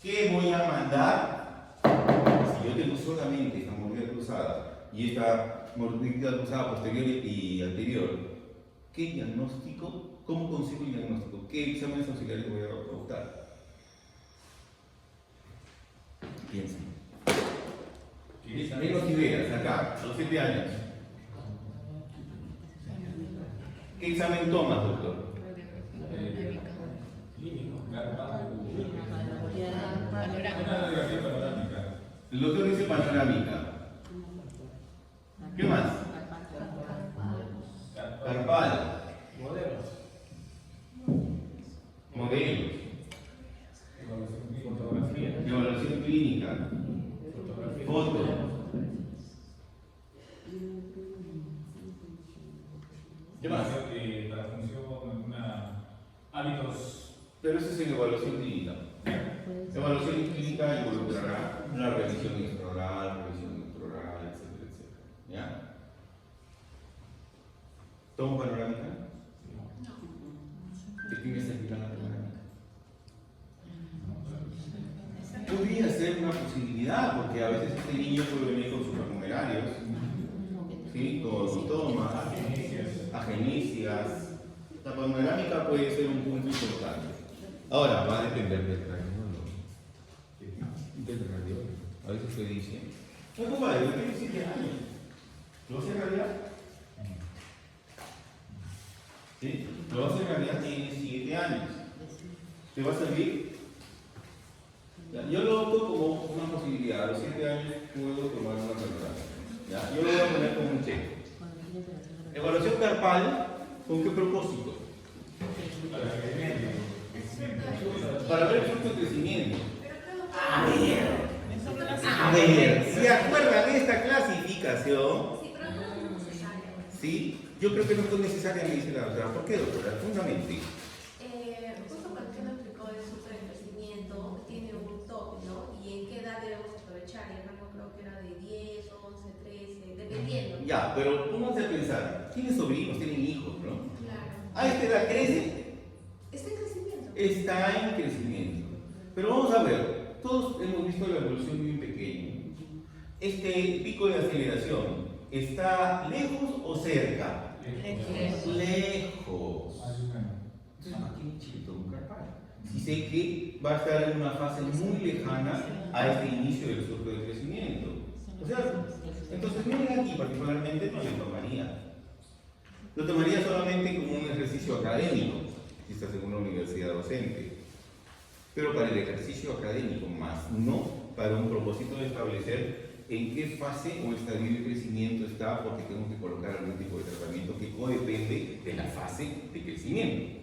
¿Qué voy a mandar? Si yo tengo solamente esta mordida cruzada y esta mordida cruzada posterior y anterior, ¿qué diagnóstico? ¿Cómo consigo el diagnóstico? ¿Qué exámenes auxiliares voy a optar? Piensen. Menos ideas, acá, a los 7 años. ¿Qué examen tomas, doctor? El doctor dice panorámica. ¿Qué más? Carpal. Modelos. Evaluación clínica. Foto. ¿Qué más? Para función, hábitos. Pero eso es en evaluación clínica. Evaluación clínica involucrará una revisión extraoral, etcétera, etcétera. ¿Ya? ¿Tomo panorámica? No. ¿De quién es el plan panorámica? Podría ser una posibilidad, porque a veces este niño puede venir con supranumerarios, ¿sí? Con sintomas, agenicias. La panorámica puede ser un punto importante. Ahora, va a depender del radiólogo. Del radiólogo. A veces se dice, no, compadre, yo tengo 7 años. ¿Lo hace en realidad? ¿Sí? Lo hace en realidad, tiene 7 años. ¿Te va a servir? Yo lo opto como una posibilidad. A los 7 años puedo tomar una panorámica. Yo lo voy a poner como un cheque. Evaluación carpal, ¿con qué propósito? Para ver el fruto de crecimiento. A ver, ¿se acuerdan de esta clasificación? ¿Sí? Yo creo que no es necesaria, me dice la doctora. ¿Por qué, doctora? Fundamente. Justo cuando usted me explicó el supercrecimiento, tiene un tope, ¿no? ¿Y en qué edad debemos aprovechar? El rango creo que era de 10, 11, 13, dependiendo. Ya, pero pónganse a pensar. Tienen sobrinos, tienen hijos, ¿no? Claro. A esta edad crece. Está en crecimiento. Está en crecimiento. Pero vamos a ver, todos hemos visto la evolución muy pequeña. Este pico de aceleración, ¿está lejos o cerca? Lejos. Entonces, aquí en Chile tomo un carpal. Si sé que va a estar en una fase muy lejana a este inicio del ciclo de crecimiento. O sea, entonces miren aquí particularmente no lo tomaría. Lo tomaría solamente como un ejercicio académico, si estás en una universidad docente. Pero para el ejercicio académico más, no para un propósito de establecer en qué fase o estadio de crecimiento está, porque tengo que colocar algún tipo de tratamiento que depende de la fase de crecimiento.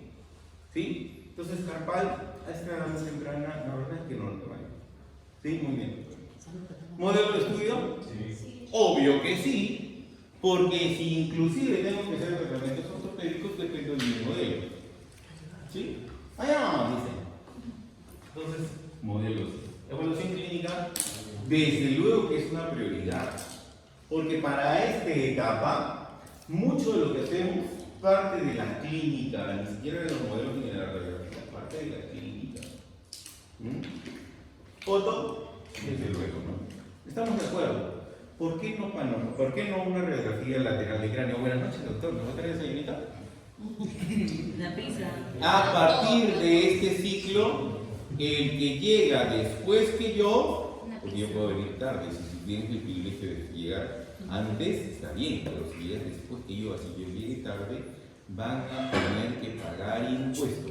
¿Sí? Entonces, carpal, a esta edad más temprana, la verdad es que no lo tomaría. ¿Sí? Muy bien. ¿Modelo de estudio? Sí. Obvio que sí, porque si inclusive tengo que hacer tratamientos ortopédicos, depende del mismo modelo. ¿Sí? Allá vamos, dicen. Entonces, modelos. Evaluación clínica, desde luego que es una prioridad, porque para esta etapa, mucho de lo que hacemos parte de la clínica, ni siquiera de los modelos ni de la radiografía, parte de la clínica. Foto, desde luego, ¿no? Estamos de acuerdo. ¿Por qué no una radiografía lateral de cráneo? Buenas noches, doctor, ¿nos va a traer desayunita? La pizza. A partir de este ciclo, el que llega después que yo, porque yo puedo venir tarde, si tienes el privilegio de llegar antes, está bien, pero si llegas después que yo, así yo llegue tarde, van a tener que pagar impuesto.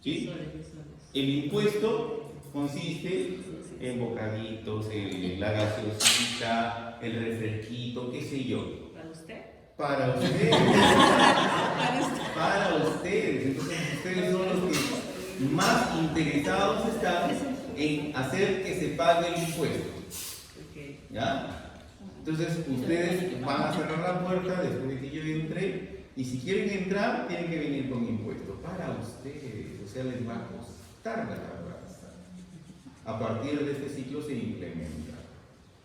¿Sí? El impuesto consiste en bocaditos, la gaseosita, el refresquito, qué sé yo. ¿Para usted? Para ustedes. Para ustedes. Entonces ustedes son los que más interesados están en hacer que se pague el impuesto. ¿Ya? Entonces ustedes van a cerrar la puerta después de que yo entre y si quieren entrar tienen que venir con impuesto. Para ustedes, o sea, les va a costar la tardanza. A partir de este ciclo se implementa.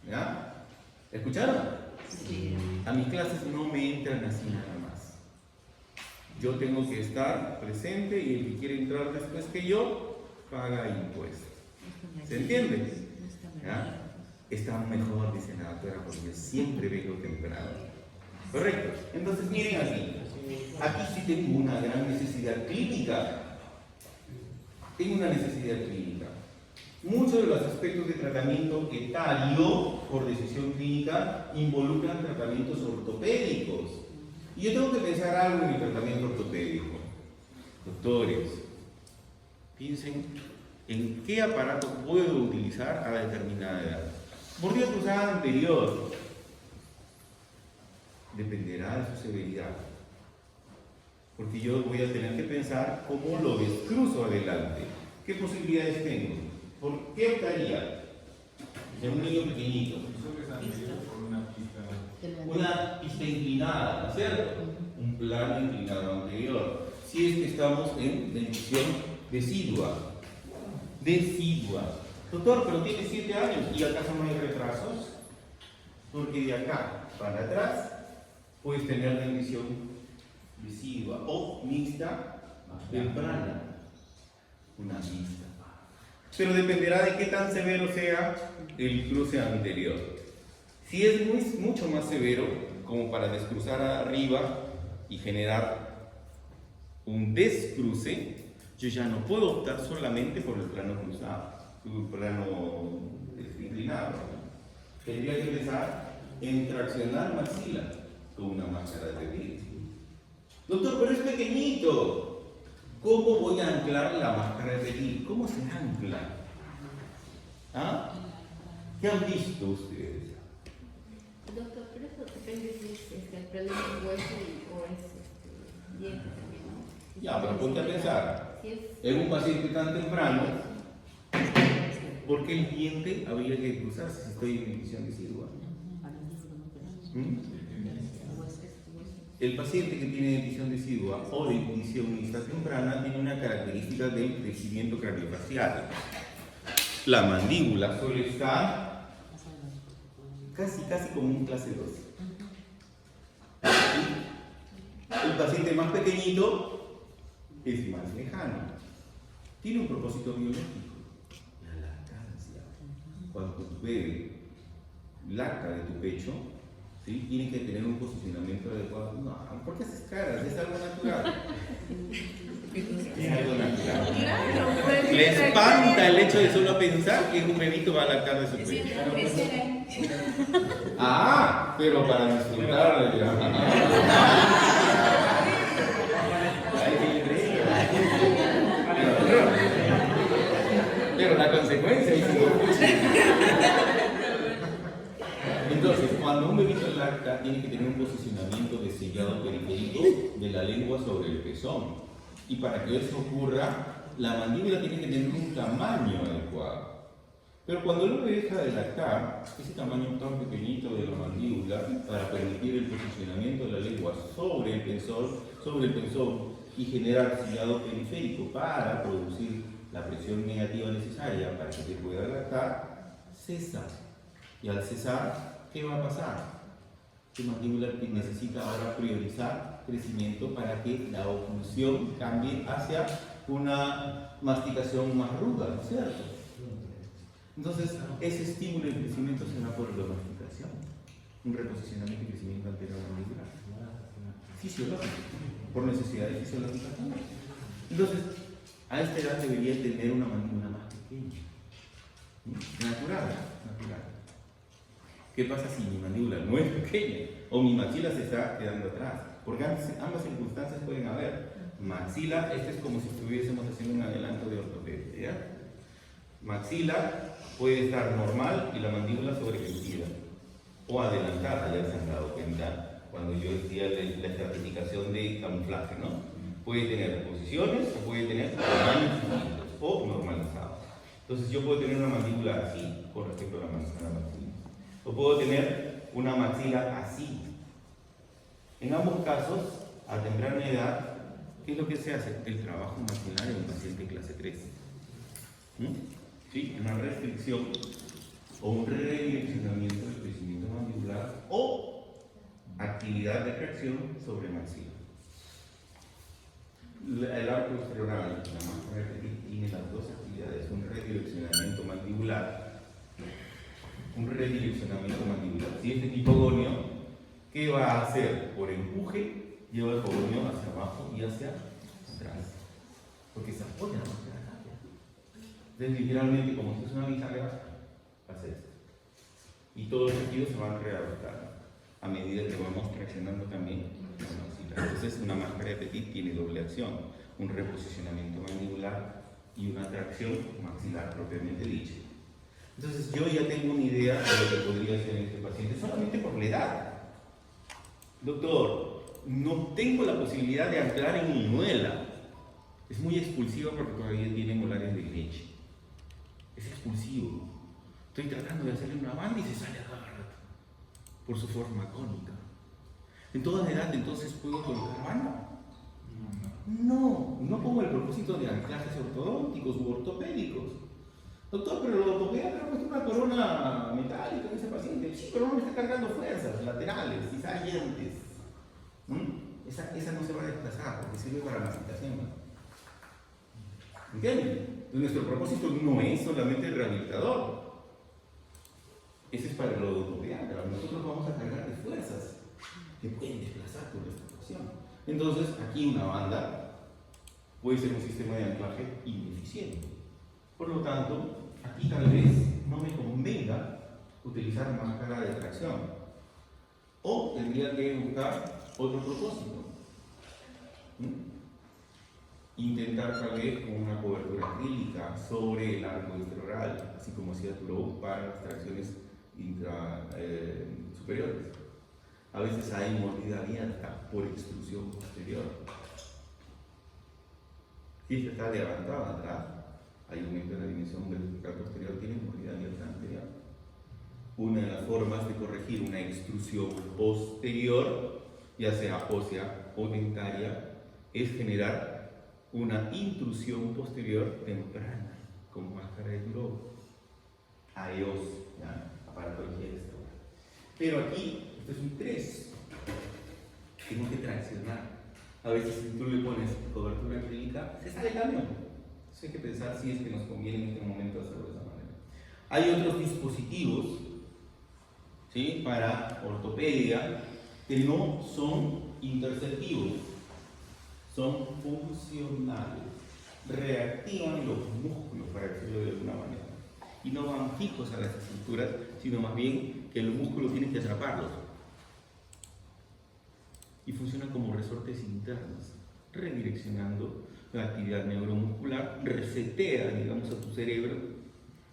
¿Ya? ¿Escucharon? Sí. A mis clases no me entran así nada más. Yo tengo que estar presente y el que quiere entrar después que yo paga impuestos. ¿Se entiende? ¿Ya? Está mejor, dice la doctora, porque yo siempre vengo temprano. Correcto. Entonces, miren aquí. Aquí sí tengo una gran necesidad clínica. Tengo una necesidad clínica. Muchos de los aspectos de tratamiento etario por decisión clínica involucran tratamientos ortopédicos. Y yo tengo que pensar algo en el tratamiento ortopédico. Doctores, piensen en qué aparato puedo utilizar a determinada edad. Mordida cruzada anterior dependerá de su severidad, porque yo voy a tener que pensar cómo lo descruzo adelante. ¿Qué posibilidades tengo? ¿Por qué optaría? En un niño pequeñito. Una pista inclinada, ¿no es cierto? Un plano inclinado anterior. Si es que estamos en dentición decidua. Doctor, pero tiene 7 años y acaso no hay retrasos. Porque de acá para atrás puedes tener dentición decidua o mixta temprana. Una mixta. Pero dependerá de qué tan severo sea el cruce anterior. Si es mucho más severo, como para descruzar arriba y generar un descruce, yo ya no puedo optar solamente por el plano cruzado, el plano inclinado. Tendría que empezar en traccionar maxila con una máscara de vidrio. Doctor, pero es pequeñito. ¿Cómo voy a anclar la máscara de vidrio? ¿Cómo se ancla? ¿Ah? ¿Qué han visto ustedes? Doctor, pero eso depende si es el problema es hueso o es diente también, ¿no? Ya, pero ponte a pensar. Si es En un paciente tan temprano, ¿por qué el diente habría que cruzarse si estoy en dentición decidua? El paciente que tiene dentición decidua o dentición mixta temprana tiene una característica del crecimiento craniofacial. La mandíbula suele estar casi como un clase 2. El paciente más pequeñito es más lejano. Tiene un propósito biológico, la lactancia. Cuando tu bebé lacta de tu pecho, ¿sí? Tiene que tener un posicionamiento adecuado. No, ¿por qué haces caras? Es algo natural. Es algo natural. Le espanta el hecho de solo pensar que un bebito va a lactar de su pecho. Ah, pero para disfrutar. Pero la consecuencia es entonces, cuando un bebito lacta, tiene que tener un posicionamiento de sellado periférico de la lengua sobre el pezón. Y para que eso ocurra, la mandíbula tiene que tener un tamaño adecuado. Pero cuando el bebé deja de lactar, ese tamaño tan pequeñito de la mandíbula, para permitir el posicionamiento de la lengua sobre el pezón y generar sellado periférico para producir la presión negativa necesaria para que se pueda lactar, cesa. Y al cesar, ¿qué va a pasar? Tu mandíbula necesita ahora priorizar crecimiento para que la oclusión cambie hacia una masticación más ruda, ¿no es cierto? Entonces, ese estímulo de crecimiento será por la masticación, un reposicionamiento y crecimiento anterior mandibular. Fisiológico, por necesidades fisiológicas también. Entonces, a esta edad debería tener una mandíbula más pequeña, natural. ¿Qué pasa si mi mandíbula no es pequeña o mi maxila se está quedando atrás? Porque ambas circunstancias pueden haber. Maxila, esto es como si estuviésemos haciendo un adelanto de ortopedia, ¿ya? Maxila puede estar normal y la mandíbula sobrecrecida o adelantada, ya se han dado cuenta cuando yo decía la estratificación de camuflaje, ¿no? Puede tener posiciones o puede tener tamaños distintos o normalizados. Entonces yo puedo tener una mandíbula así con respecto a la maxila. O puedo tener una maxila así. En ambos casos, a temprana edad, ¿qué es lo que se hace? El trabajo maxilar en un paciente clase 3. ¿Sí? Una restricción o un redireccionamiento del crecimiento mandibular o actividad de tracción sobre maxila. El arco extraoral, la máscara de Petit, tiene las dos actividades, un redireccionamiento mandibular. Si este hipogonio, ¿qué va a hacer? Por empuje, lleva el hipogonio hacia abajo y hacia atrás. Porque se apoya en la máscara rápida. Entonces, literalmente, como si es una bisagra, hace esto. Y todos los tejidos se van readaptando a medida que vamos traccionando también la maxilar. Entonces, una máscara de Petit tiene doble acción: un reposicionamiento mandibular y una tracción maxilar propiamente dicha. Entonces, yo ya tengo una idea de lo que podría ser en este paciente, solamente por la edad. Doctor, no tengo la posibilidad de anclar en mi muela. Es muy expulsivo porque todavía tiene molares de leche. Es expulsivo. Estoy tratando de hacerle una banda y se sale a cada rato por su forma cónica. ¿En toda edad entonces puedo colocar banda? No, no pongo el propósito de anclajes ortodónticos u ortopédicos. Doctor, pero el ortopediatra ha puesto una corona metálica en ese paciente. Sí, pero no me está cargando fuerzas laterales y salientes. Esa no se va a desplazar porque sirve para la aplicación. ¿Entienden? Nuestro propósito no es solamente el rehabilitador. Ese es para el ortopediatra. Nosotros vamos a cargar de fuerzas que pueden desplazar por esta función. Entonces, aquí una banda puede ser un sistema de anclaje ineficiente. Por lo tanto, aquí tal vez no me convenga utilizar máscara de tracción. O tendría que buscar otro propósito. Intentar tal vez con una cobertura acrílica sobre el arco extraoral, así como hacía Turou para las tracciones superiores. A veces hay mordida abierta por extrusión posterior. Si esta está levantada atrás, hay aumento en la dimensión vertical posterior, tiene mordida abierta anterior. Una de las formas de corregir una extrusión posterior, ya sea ósea o dentaria, es generar una intrusión posterior temprana, con máscara de Turou. AEOS, aparatología extraoral. Pero aquí, esto es un 3. Tengo que traccionar. A veces, si tú le pones cobertura acrílica, se sale el cambio. Entonces hay que pensar si es que nos conviene en este momento hacerlo de esa manera. Hay otros dispositivos, ¿sí?, para ortopedia que no son interceptivos, son funcionales. Reactivan los músculos, para decirlo de alguna manera. Y no van fijos a las estructuras, sino más bien que el músculo tiene que atraparlos. Y funcionan como resortes internos, redireccionando la actividad neuromuscular, resetea, digamos, a tu cerebro,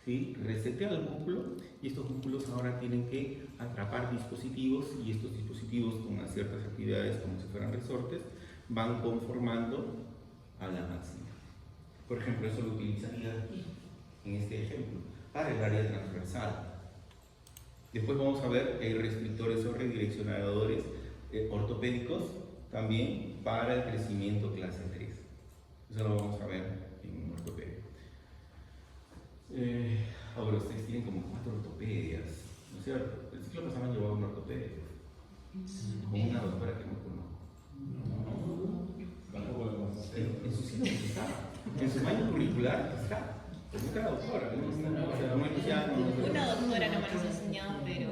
¿sí? Resetea el músculo, y estos músculos ahora tienen que atrapar dispositivos, y estos dispositivos con ciertas actividades como si fueran resortes van conformando a la maxila. Por ejemplo, eso lo utilizaría aquí, en este ejemplo, para el área transversal. Después vamos a ver restrictores o redireccionadores ortopédicos también para el crecimiento clase 3. Eso lo vamos a ver en ortopedia. Ahora ustedes tienen como 4 ortopedias, ¿no es cierto? El ciclo pasado han llevado una ortopedia con una doctora que no conozco. En su sitio está, en su mañana curricular está. Es otra doctora, Una doctora no me los enseñó, pero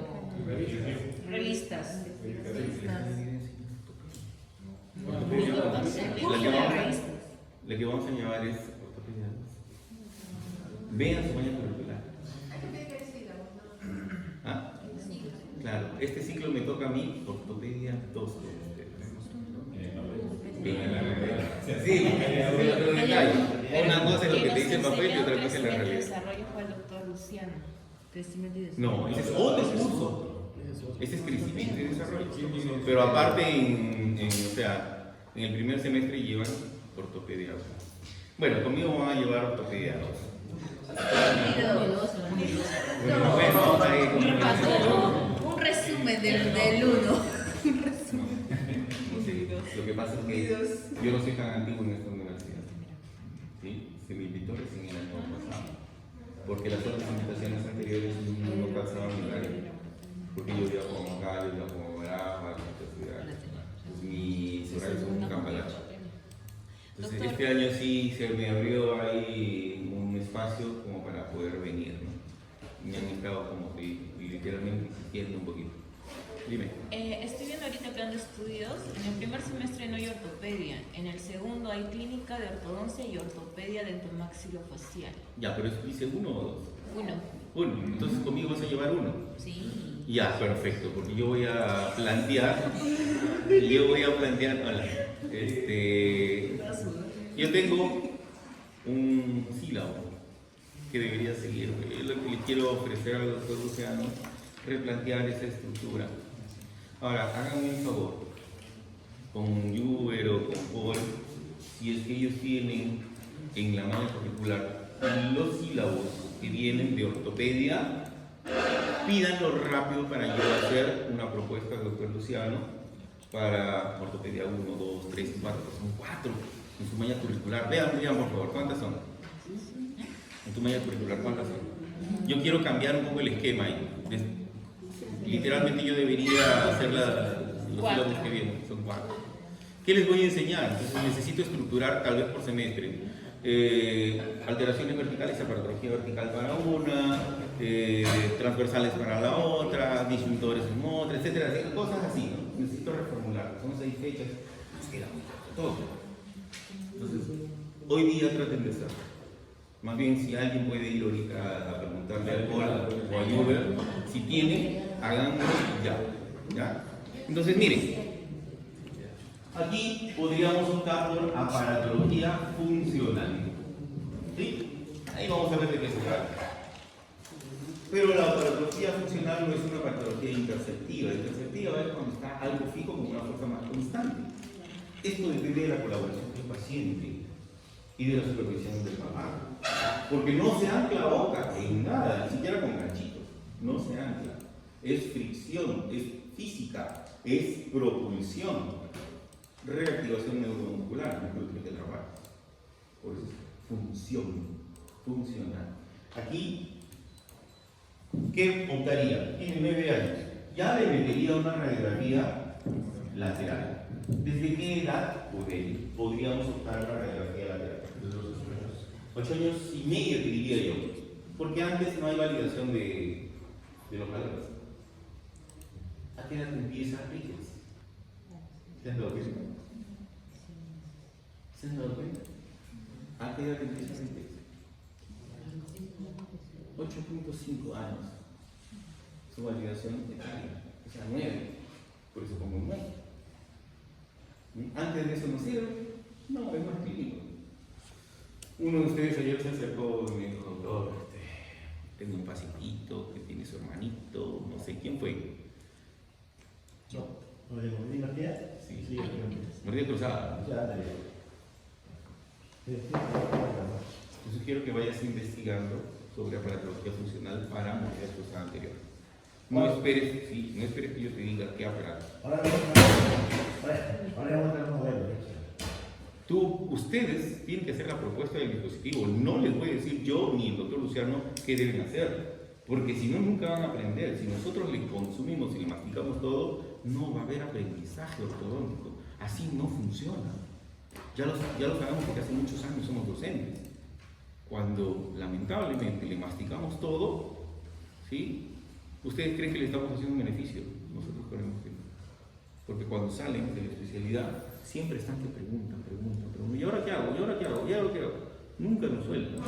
revistas. La que vamos a llevar es ortopedia. Vean su mañana curricular. Hay que ver que sigamos, ¿no? ¿Ah? Claro, este ciclo me toca a mí, ortopedia 2. Sí, otro detalle. Una cosa es lo que te dice el papel y otra cosa es la realidad. Desarrollo fue el doctor Luciano. Crecimiento y desarrollo. No, ese es otro curso. Ese es crecimiento y desarrollo. Pero aparte, en el primer semestre llevan ortopedia 2. Bueno, conmigo van a llevar ortopedia 2. Bueno, ahí como Un resumen del 1. Lo que pasa es que yo no soy tan antiguo en esta universidad. ¿Sí? Se me invitó recién el año pasado. Porque las otras invitaciones anteriores no pasaban mi área. Porque yo viajo como acá, yo viajo como Brava, a otra ciudad. Pues mis horarios son un cambalache. Entonces, Doctor. este año sí se me abrió ahí un espacio como para poder venir, ¿no? Me han estado como que literalmente insistiendo un poquito. Dime. Estoy viendo ahorita plan de estudios. En el primer semestre no hay ortopedia. En el segundo hay clínica de ortodoncia y ortopedia dentomaxilofacial. Ya, pero dice uno o dos. Uno. Uno, entonces conmigo vas a llevar uno. Sí. Ya, perfecto, porque yo voy a plantear, hola, yo tengo un sílabo que debería seguir, es lo que le quiero ofrecer al doctor Luciano, replantear esa estructura. Ahora, háganme un favor, con Uber o con Paul, si es que ellos tienen en la malla curricular los sílabos que vienen de ortopedia, pídanlo rápido para yo hacer una propuesta al doctor Luciano para ortopedia 1, 2, 3, 4, son 4 en su malla curricular. Vean por favor, ¿cuántas son? En tu malla curricular, ¿cuántas son? Yo quiero cambiar un poco el esquema ahí. Literalmente yo debería hacer los sílabos que vienen, son 4. ¿Qué les voy a enseñar? Entonces necesito estructurar tal vez por semestre. Alteraciones verticales, aparatología vertical para una, transversales para la otra, disyuntores en otra, etcétera, cosas así, ¿no? Necesito reformular, son 6 fechas, nos queda muy corto todo. Entonces, hoy día traten de hacerlo. Más bien, si alguien puede ir ahorita a preguntarle al Paul o a Uber, si tiene, háganlo ya. Entonces, miren. Aquí podríamos optar por aparatología funcional. ¿Sí? Ahí vamos a ver de qué se trata. Pero la aparatología funcional no es una patología interceptiva. Interceptiva es cuando está algo fijo con una fuerza más constante. Esto depende de la colaboración del paciente y de la supervisión del papá. Porque no se ancla boca en nada, ni siquiera con ganchitos. No se ancla. Es fricción, es física, es propulsión. Reactivación neuromuscular, no creo que trabajo. Por eso es funcional. Aquí, ¿qué optaría? Tiene 9 años. Ya le metería una radiografía lateral. ¿Desde qué edad podríamos optar a una radiografía lateral? Desde los 8 años y medio, te diría yo. Porque antes no hay validación de los valores. ¿A qué edad empieza Ricketts? ¿Se han dado cuenta? ¿Se han dado cuenta? ¿A qué edad empieza Ricketts? 8.5 años. Su validación etaria. O sea, 9. Por eso pongo 9. Antes de eso no sirve. No, es más clínico. Uno de ustedes ayer se acercó y me dijo, doctor, tengo un pacientito que tiene su hermanito, no sé quién fue. No. ¿Lo de mordida martilla? Sí, Sí, mordida cruzada. ya, dale. Entonces quiero que vayas investigando sobre aparatología funcional para mordida cruzada anterior. No esperes que yo te diga qué aparato. Ahora vamos a entrar un modelo. Ustedes tienen que hacer la propuesta del dispositivo. No les voy a decir yo ni el doctor Luciano qué deben hacer. Porque si no, nunca van a aprender. Si nosotros le consumimos y le masticamos todo, no va a haber aprendizaje ortodóntico. Así no funciona. Ya lo sabemos porque hace muchos años somos docentes. Cuando lamentablemente le masticamos todo, ¿sí? ¿Ustedes creen que le estamos haciendo un beneficio? Nosotros creemos que no. Porque cuando salen de la especialidad, siempre están que preguntan. ¿Y ahora qué hago? ¿Y ahora qué hago? Nunca nos sueltan.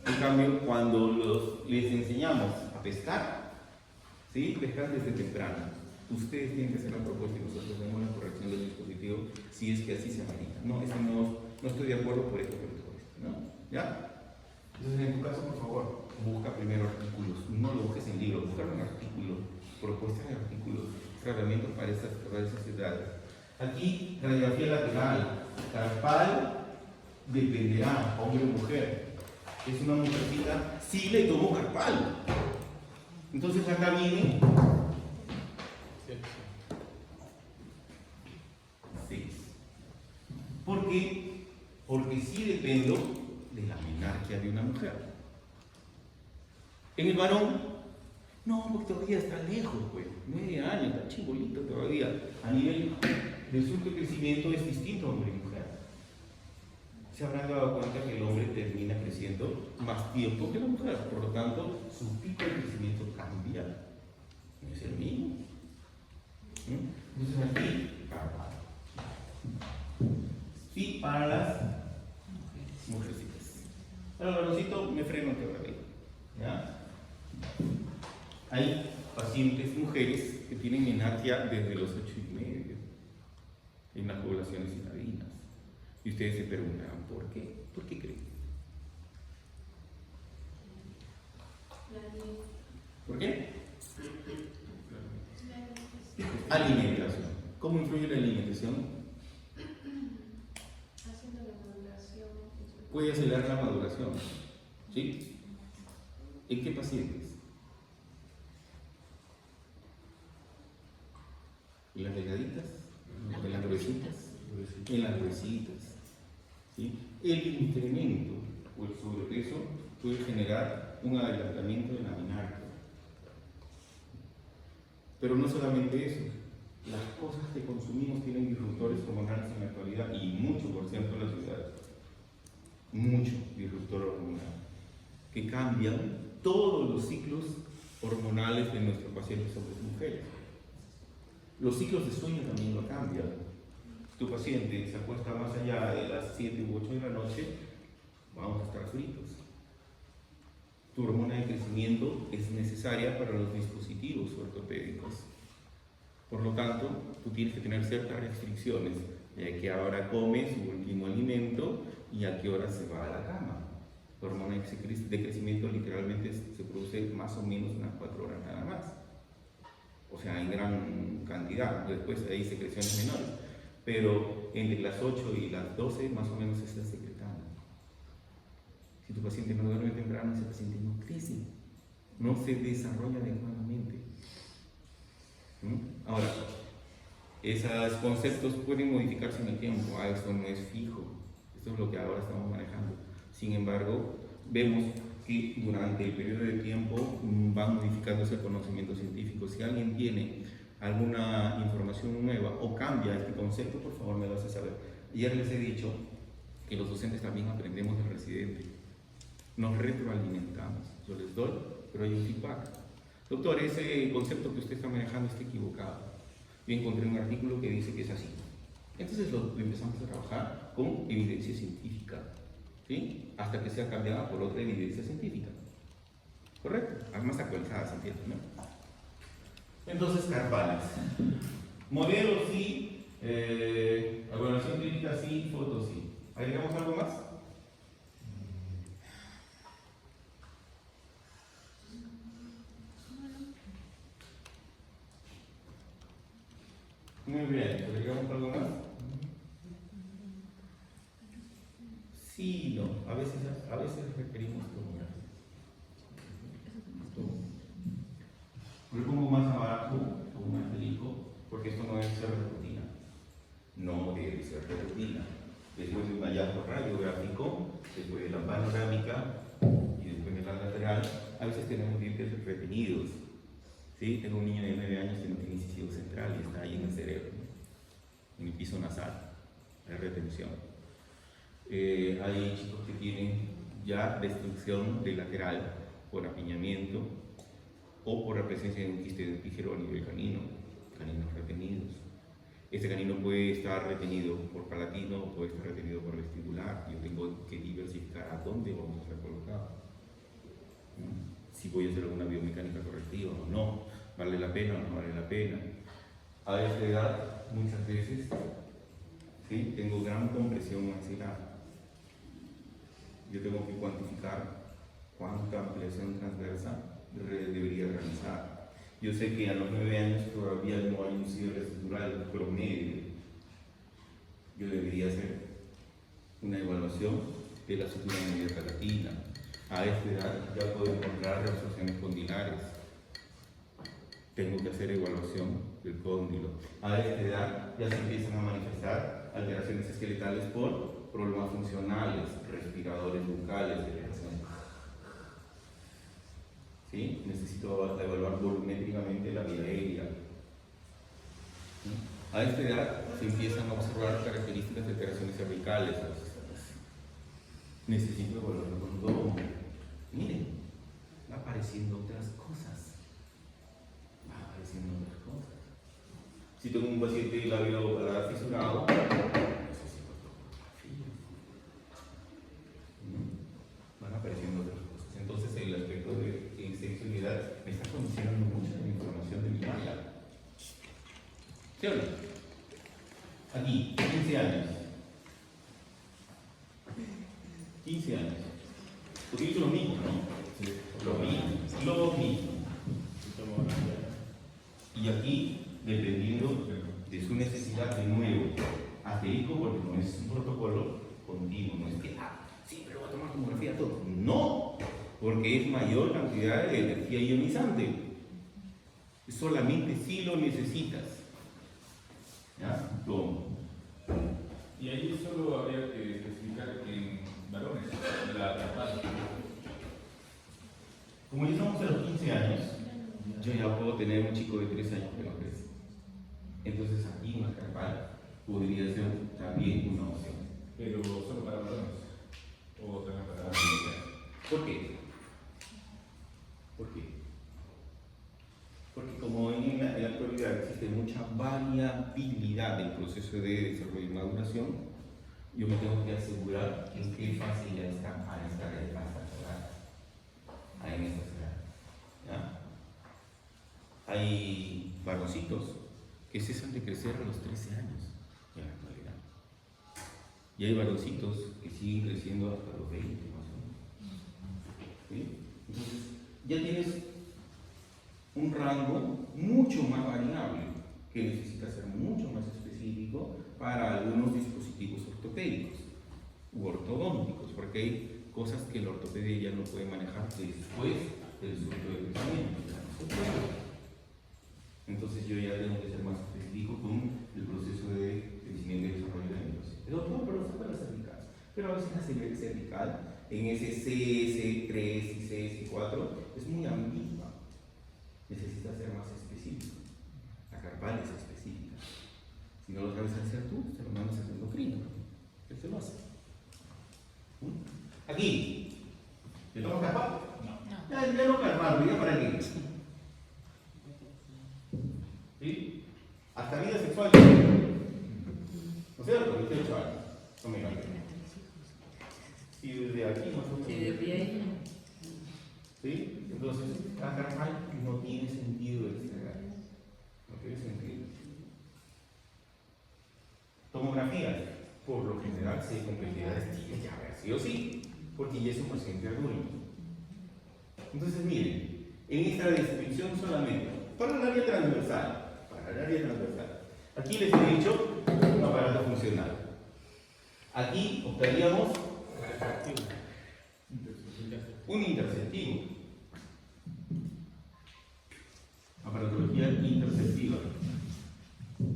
En cambio, cuando les enseñamos a pescar, ¿sí? Pescar desde temprano. Ustedes tienen que hacer la propuesta y nosotros hacemos la corrección del dispositivo si es que así se amerita. No, no estoy de acuerdo por esto, ¿no? ¿Ya? Entonces, en tu caso, por favor, busca primero artículos. No lo busques en libros, busca un artículo, propuestas de artículos, tratamientos para esas edades. Aquí, radiografía lateral, carpal, dependerá, hombre o mujer. Es una mujercita, sí le tomó carpal. Entonces acá viene 6. ¿Por qué? Porque sí dependo de la menarquia de una mujer. En el varón, no, porque todavía está lejos, pues, 9 años, está chibolito todavía. A nivel de su crecimiento es distinto a hombre y mujer. se habrán dado cuenta que el hombre termina creciendo más tiempo que la mujer, por lo tanto, su pico de crecimiento cambia, no es el mismo. Entonces aquí, y para las mujercitas. Para el varoncito me freno que ahora ¿ya? Hay pacientes mujeres que tienen menarquia desde los 8,5 en las poblaciones citadinas. Y ustedes se preguntarán, ¿por qué? ¿Por qué creen? ¿Por qué? Alimentación. ¿Cómo influye la alimentación? Haciendo la maduración. Puede acelerar la maduración. ¿Sí? ¿En qué pacientes? ¿En las delgaditas? ¿En las gruesitas? En las gruesitas. ¿Sí? El incremento o el sobrepeso puede generar un adelantamiento de la menarquia. Pero no solamente eso, las cosas que consumimos tienen disruptores hormonales en la actualidad y mucho por ciento de la ciudad. Mucho disruptor hormonal que cambian todos los ciclos hormonales de nuestros pacientes hombres y mujeres. Los ciclos de sueño también lo cambian. Tu paciente se acuesta más allá de las 7 u 8 de la noche, vamos a estar fritos. Tu hormona de crecimiento es necesaria para los dispositivos ortopédicos. Por lo tanto, tú tienes que tener ciertas restricciones de que ahora come su último alimento y a qué hora se va a la cama. La hormona de crecimiento literalmente se produce más o menos unas 4 horas nada más. O sea, en gran cantidad. Después hay secreciones menores. Pero entre las 8 y las 12 más o menos se está secretando. Si tu paciente no duerme temprano, ese paciente no crece, no se desarrolla adecuadamente. Ahora, esos conceptos pueden modificarse en el tiempo. Esto no es fijo, esto es lo que ahora estamos manejando. Sin embargo, vemos que durante el periodo de tiempo van modificándose el conocimiento científico. Si alguien tiene alguna información nueva o cambia este concepto, por favor me lo hace saber. Ayer les he dicho que los docentes también aprendemos del residente. Nos retroalimentamos. Yo les doy, pero hay un feedback. Doctor, ese concepto que usted está manejando está equivocado. Yo encontré un artículo que dice que es así. Entonces lo empezamos a trabajar con evidencia científica, ¿sí? Hasta que sea cambiada por otra evidencia científica. ¿Correcto? Más actualizada, ¿se entiende? ¿No? Entonces, carpanas. Modelos sí, evaluación clínica sí, fotos sí. ¿Agregamos algo más? Muy bien, ¿agregamos algo más? Sí, no, a veces requerimos tomar. Lo pongo más abajo, con un asterisco, porque esto no debe ser de rutina. No debe ser de rutina. Después de un hallazgo radiográfico, después de la panorámica y después de la lateral, a veces tenemos dientes retenidos. ¿Sí? Tengo un niño de 9 años que no tiene incisivo central y está ahí en el cerebro, en el piso nasal, hay retención. Hay chicos que tienen ya destrucción del lateral por apiñamiento o por la presencia de un quiste de tígero a nivel canino, caninos retenidos. Este canino puede estar retenido por palatino o puede estar retenido por vestibular. Yo tengo que diversificar a dónde vamos a ser colocados. Si voy a hacer alguna biomecánica correctiva o no, vale la pena o no vale la pena. A esta edad, muchas veces, ¿sí? Tengo gran compresión maxilar. Yo tengo que cuantificar cuánta ampliación transversa debería realizar. Yo sé que a los 9 años todavía no hay un cierre estructural promedio. Yo debería hacer una evaluación de la sutura media palatina. A esta edad ya puedo encontrar reabsorciones condilares. Tengo que hacer evaluación del cóndilo. A esta edad ya se empiezan a manifestar alteraciones esqueletales por problemas funcionales, respiradores bucales, ¿sí? Necesito evaluar volumétricamente la vía aérea. A esta edad se empiezan a observar características de alteraciones cervicales. necesito evaluarlo con todo. Miren, va apareciendo otras cosas. Va apareciendo otras cosas. Si tengo un paciente labio fisurado, necesito ortografía. Van apareciendo otras cosas. Entonces el aspecto de sensibilidad me está condicionando mucho la información de mi malla. ¿Sí o no? Aquí, 15 años. 15 años. Utilizo lo mismo, ¿no? Sí. Lo mismo. Y aquí, dependiendo de su necesidad, de nuevo, asterisco porque no es un protocolo continuo, no es que, sí, pero va a tomar tomografía todo. No, porque es mayor cantidad de energía ionizante. Solamente si lo necesitas. ¿Ya? Tomo. Y ahí solo habría que especificar en varones, la carpal. Como ya estamos a los 15 años, yo ya puedo tener un chico de 3 años que no crece. Entonces aquí una carpal podría ser también una opción. Pero solo para varones. O también para mujeres. ¿Por qué? ¿Por qué? Porque como en la actualidad existe mucha variabilidad del proceso de desarrollo y maduración, yo me tengo que asegurar en qué fase ya está a esta edad. En esta edad. Hay varoncitos que cesan de crecer a los 13 años en la actualidad. Y hay varoncitos que siguen creciendo hasta los 20 más o menos. ¿Sí? Entonces, ya tienes un rango mucho más variable que necesita ser mucho más específico para algunos dispositivos ortopédicos u ortodónticos, porque hay cosas que la ortopedia ya no puede manejar después del surto de crecimiento. Entonces yo ya tengo que ser más específico con el proceso de crecimiento y desarrollo de mi paciente. Doctor, pero se puede hacer cervical. Pero a veces la cervical en ese CS3 y CS4 es muy ambigua. Necesita ser más específico. La carpal es específica. Si no lo sabes hacer tú, te lo mandas al endocrino. Él se lo hace. Aquí. ¿Le tomo carpal? No. Ya no carpal, ya para qué. ¿Sí? Hasta vida sexual. ¿No es cierto? 28 años. No me cambia. Y desde aquí más o menos. Sí, desde ahí. ¿Sí? Entonces, la carpal no tiene sentido de extraer. No tiene sentido. Tomografías, por lo general, si hay complejidades, tiene que haber sí o sí, porque ya es un paciente adulto. Entonces, miren, en esta descripción solamente, para el área transversal, aquí les he dicho un aparato funcional. Aquí optaríamos un interceptivo. Aparatología interceptiva.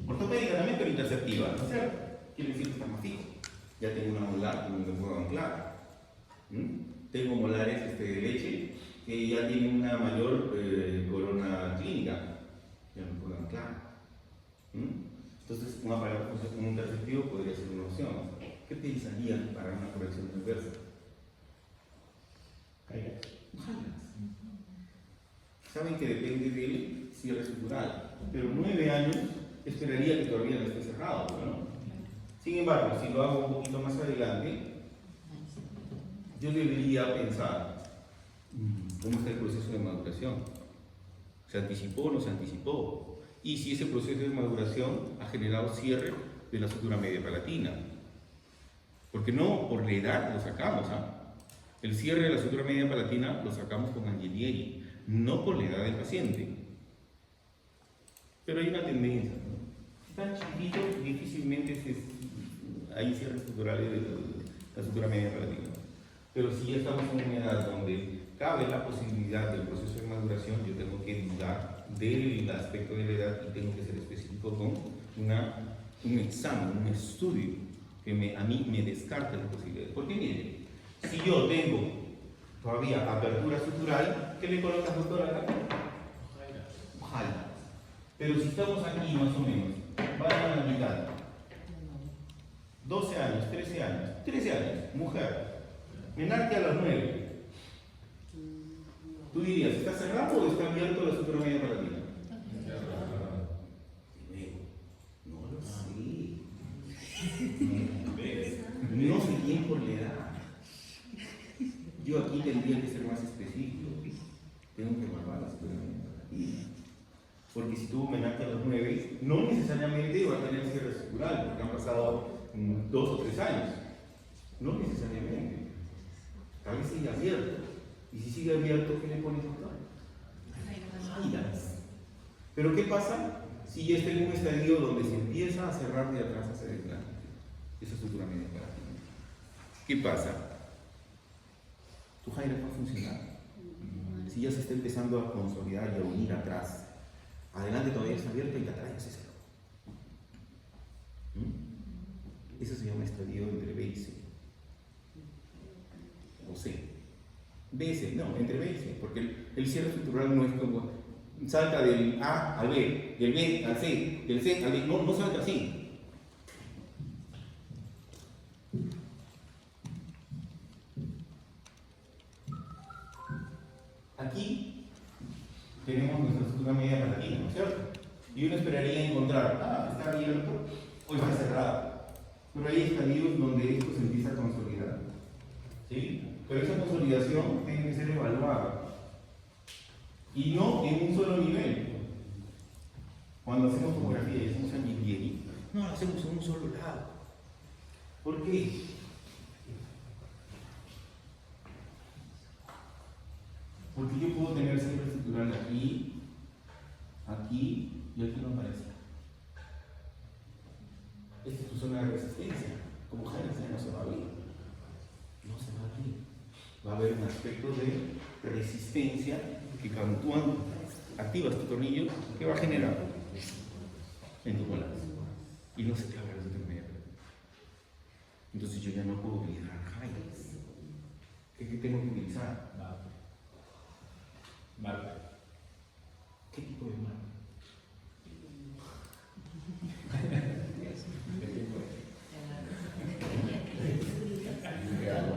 Ortopédica también, pero interceptiva. ¿No es cierto? Quiere decir que está más fijo. Ya tengo una molar que me puedo anclar. Tengo molares de leche que ya tienen una mayor corona clínica. Ya me puedo anclar. Entonces, un aparato un interceptivo podría ser una opción. ¿Qué pensarían para una corrección transversa? Saben que depende del cierre sutural, pero 9 años esperaría que todavía no esté cerrado, ¿no? Sin embargo, si lo hago un poquito más adelante, yo debería pensar cómo está el proceso de maduración. ¿Se anticipó o no se anticipó? Y si ese proceso de maduración ha generado cierre de la sutura media palatina. Porque no por la edad lo sacamos, El cierre de la sutura media palatina lo sacamos con Angelieri, no por la edad del paciente. Pero hay una tendencia, ¿no? Tan chiquito, difícilmente hay cierres suturales de la sutura media palatina. Pero si ya estamos en una edad donde cabe la posibilidad del proceso de maduración, yo tengo que dudar del aspecto de la edad y tengo que ser específico con un examen, un estudio que a mí me descarta las posibilidades. Porque miren, si yo tengo todavía apertura sutural, ¿qué le colocas, doctor, acá? Ojalá. Pero si estamos aquí más o menos, vayan a la mitad. 12 años, 13 años, mujer. menarquia a las 9. Tú dirías, ¿está cerrado o está abierto la sutura media palatina? No lo sé. No sé quién por la edad. Yo aquí tendría que ser más específico. Tengo que evaluar la sutura media palatina. Porque si tuvo menarquia a las 9, no necesariamente va a tener cierre estructural, porque han pasado 2 o 3 años. No necesariamente. Tal vez sigue abierto. Y si sigue abierto, ¿qué le pones, doctor? Giras. Pero ¿qué pasa si ya está en un estadio donde se empieza a cerrar de atrás hacia adelante? Esa estructura media palatina. ¿Qué pasa? Tu jaira va a funcionar. Si ya se está empezando a consolidar y a unir atrás, adelante todavía está abierto y atrás ya se cerró. Eso se llama estadio entre B y C. O C. B y C, no, entre B y C, porque el cierre estructural no es como salta del A al B, del B al C, del C al B, no salta así. Aquí tenemos nuestra estructura media palatina, ¿no es cierto? Y uno esperaría encontrar, está abierto o está cerrado. Pero hay estadios donde esto se empieza a consolidar. ¿Sí? Pero esa consolidación tiene que ser evaluada. Y no en un solo nivel. Cuando hacemos tomografía y hacemos angioimagen, no lo hacemos en un solo lado. ¿Por qué? Porque yo puedo tener cierre estructural aquí, aquí y aquí no aparece. Esta es tu zona de resistencia. Como Jaira no se va a abrir. No se va a abrir. Va a haber un aspecto de resistencia que cuando tú activas tu tornillo, ¿qué va a generar? En tu cola. Y no se te abre la intermedia. Entonces yo ya no puedo utilizar Jairas. ¿Qué tengo que utilizar? Marca. ¿Qué tipo de marca?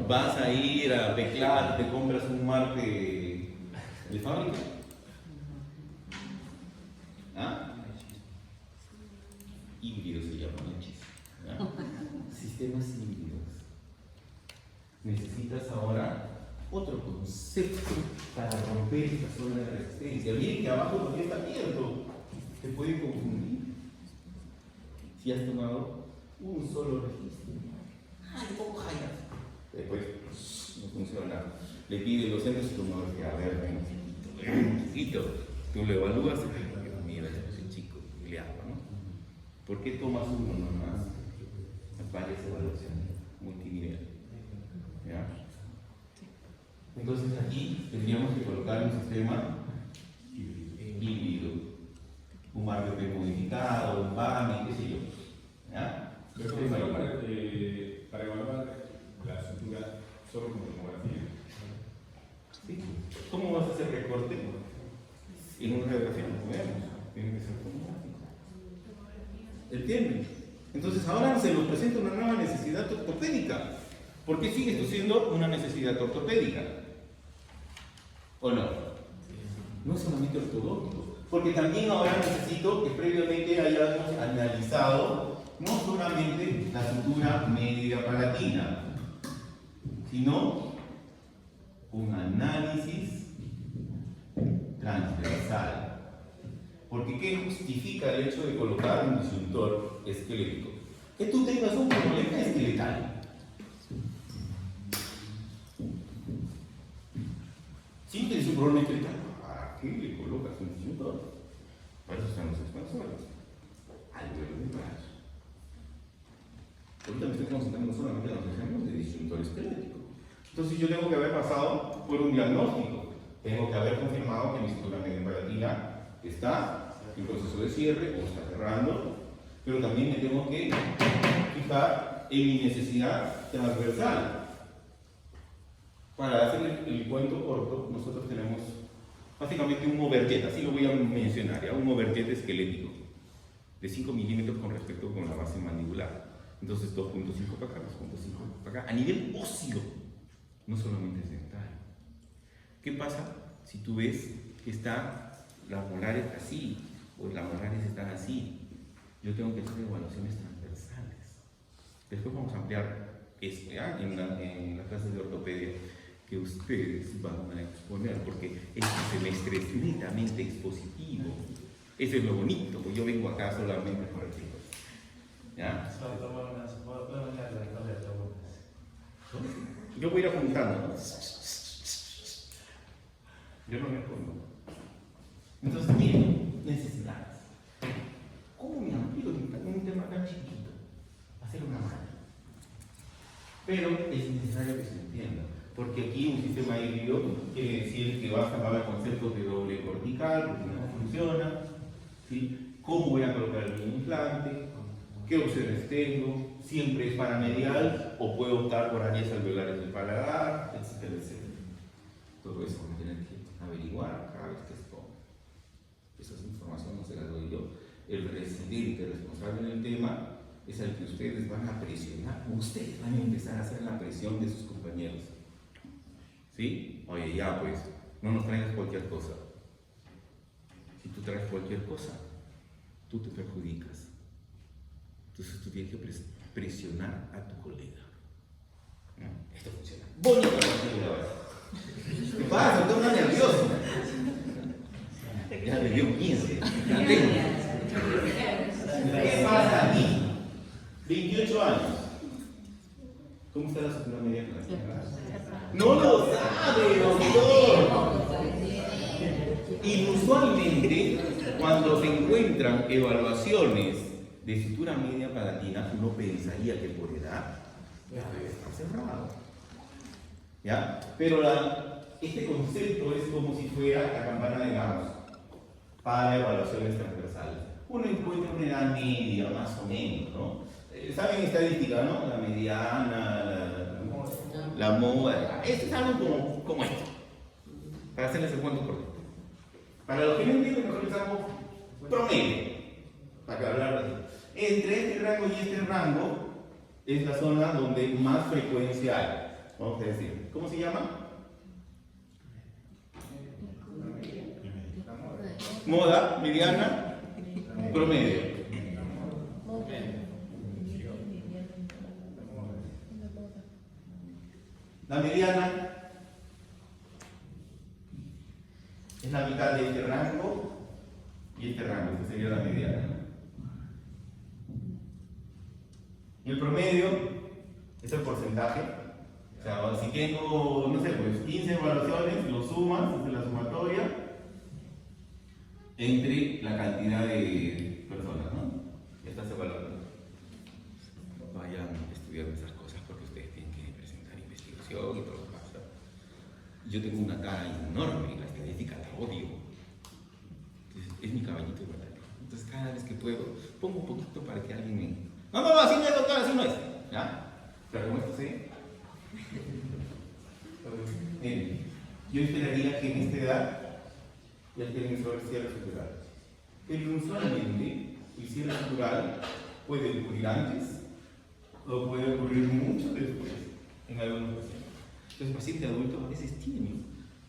Vas a ir a Beclat, te compras un marque de fábrica. ¿Ah? Híbridos se llaman hechos. Sistemas híbridos. Necesitas ahora otro concepto para romper esta zona de resistencia. Bien que abajo todavía está abierto. Te puede confundir. Si has tomado un solo registro. Un poco Jaira. Después no funciona. Le pide los centros de tomografía, a ver, ven, chiquito. Tú lo evalúas y mira, ese chico, y le hago, ¿no? ¿Por qué tomas uno nomás? Varias evaluaciones, multinivel. ¿Ya? Entonces aquí tendríamos que colocar un sistema híbrido, un marco modificado, un BAMI, qué sé yo. ¿Ya? Para evaluar la estructura solo con tomografía. ¿Sí? ¿Cómo vas a hacer recorte en una radiografía? No podemos, tiene que ser tomográfico. ¿Entienden? Entonces ahora se nos presenta una nueva necesidad ortopédica. ¿Por qué sigue esto siendo una necesidad ortopédica? ¿O no? No es solamente ortodóntico, porque también ahora necesito que previamente hayamos analizado no solamente la sutura media palatina, sino un análisis transversal. Porque ¿qué justifica el hecho de colocar un disyuntor esquelético? Que tú tengas un problema esqueletal. Si no tienes un problema esqueletal, ¿para qué le colocas un disyuntor? Para eso están los expansores. Al vuelo de brazo. Ahorita me estoy concentrando solamente en los ejemplos de disyuntor esquelético. Entonces yo tengo que haber pasado por un diagnóstico. Tengo que haber confirmado que mi estructura media palatina está en proceso de cierre o está cerrando, pero también me tengo que fijar en mi necesidad transversal. Para hacer el cuento corto, nosotros tenemos básicamente un overjet, así lo voy a mencionar, ¿ya? Un overjet esquelético de 5 milímetros con respecto con la base mandibular. Entonces 2.5 para acá, 2.5 para acá, a nivel óseo. no solamente es dental. ¿Qué pasa si tú ves que las molares así, o las molares están así? Yo tengo que hacer evaluaciones transversales. Después vamos a ampliar eso, ¿ya? En las clases de ortopedia que ustedes van a exponer, porque este semestre es netamente expositivo. Eso es lo bonito, pues yo vengo acá solamente por el tiempo. ¿Ya? Yo voy a ir apuntando, ¿no? Yo no me acuerdo. Entonces, miren, necesidades. ¿Cómo me amplío un tema tan chiquito? Hacer una mano. Pero es necesario que se entienda, porque aquí un sistema híbrido quiere decir que vas a haber conceptos de doble cortical, porque no funciona, ¿sí? ¿Cómo voy a colocar mi implante? ¿Qué opciones tengo? ¿Siempre es paramedial o puedo optar por áreas alveolares del paladar? Etcétera, etcétera. Todo eso vamos a tener que averiguar cada vez que expongo. Esa información no se la doy yo. El residente responsable en el tema es al que ustedes van a presionar. Ustedes van a empezar a hacer la presión de sus compañeros. ¿Sí? Oye, ya pues, no nos traigas cualquier cosa. Si tú traes cualquier cosa, tú te perjudicas. Entonces tú tienes que presionar a tu colega. ¿No? Esto funciona. Bonito la ¿qué pasa? Estoy más nervioso. Ya me dio miedo. ¿Qué pasa aquí? 28 años. ¿Cómo está la sutura media clase? ¡No lo sabe, doctor! Inusualmente, cuando se encuentran evaluaciones de sutura media palatina, uno pensaría que por edad debe estar cerrado. ¿Ya? Pero este concepto es como si fuera la campana de Gauss para evaluaciones transversales. Uno encuentra una edad media, más o menos, ¿no? ¿Saben estadística, no? La mediana, la moda. Esto es algo como esto. Para hacerles el cuento correcto. Para los que no entienden, mejor les hago promedio. Para que hablar así. Entre este rango y este rango es la zona donde más frecuencia hay. Vamos a decir, ¿cómo se llama? Moda, mediana, promedio. La mediana es la mitad de este rango y este rango, esta sería la mediana. Y el promedio es el porcentaje. O sea, si tengo, no sé, pues 15 evaluaciones, lo sumas, es la sumatoria entre la cantidad de personas, ¿no? Que estás evaluando. Vayan estudiando esas cosas porque ustedes tienen que presentar investigación y todo lo que pasa. Yo tengo una cara enorme, la estadística la odio. Entonces, es mi caballito de batalla. Entonces, cada vez que puedo, pongo un poquito para que alguien me... No, así no es, doctor, así no es. ¿Ya? Pero como esto sí. Miren, yo esperaría que en esta edad ya tienen sobre el cierre sutural. Pero usualmente el cierre sutural puede ocurrir antes o puede ocurrir mucho después en algunos pacientes. Entonces, el paciente adulto a veces tiene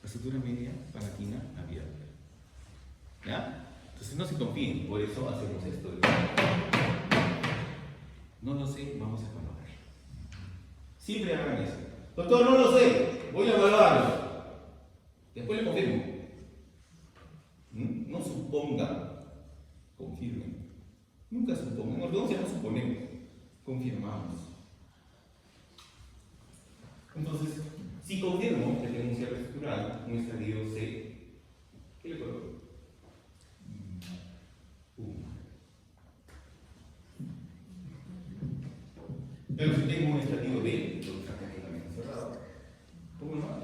la sutura media palatina abierta. ¿Ya? Entonces no se confíen, por eso hacemos esto. No lo sé, vamos a evaluar. Siempre hagan eso. Doctor, no lo sé, voy a evaluarlo. Después le confirmo. No supongan, confirmen. Nunca supongan. En ortodoncia no suponemos, confirmamos. Entonces, si confirmo que tengo un cierre estructural, un estadio C, ¿qué le coloco? 1. Pero si tengo un estadio B, lo saco completamente cerrado, ¿cómo no hay?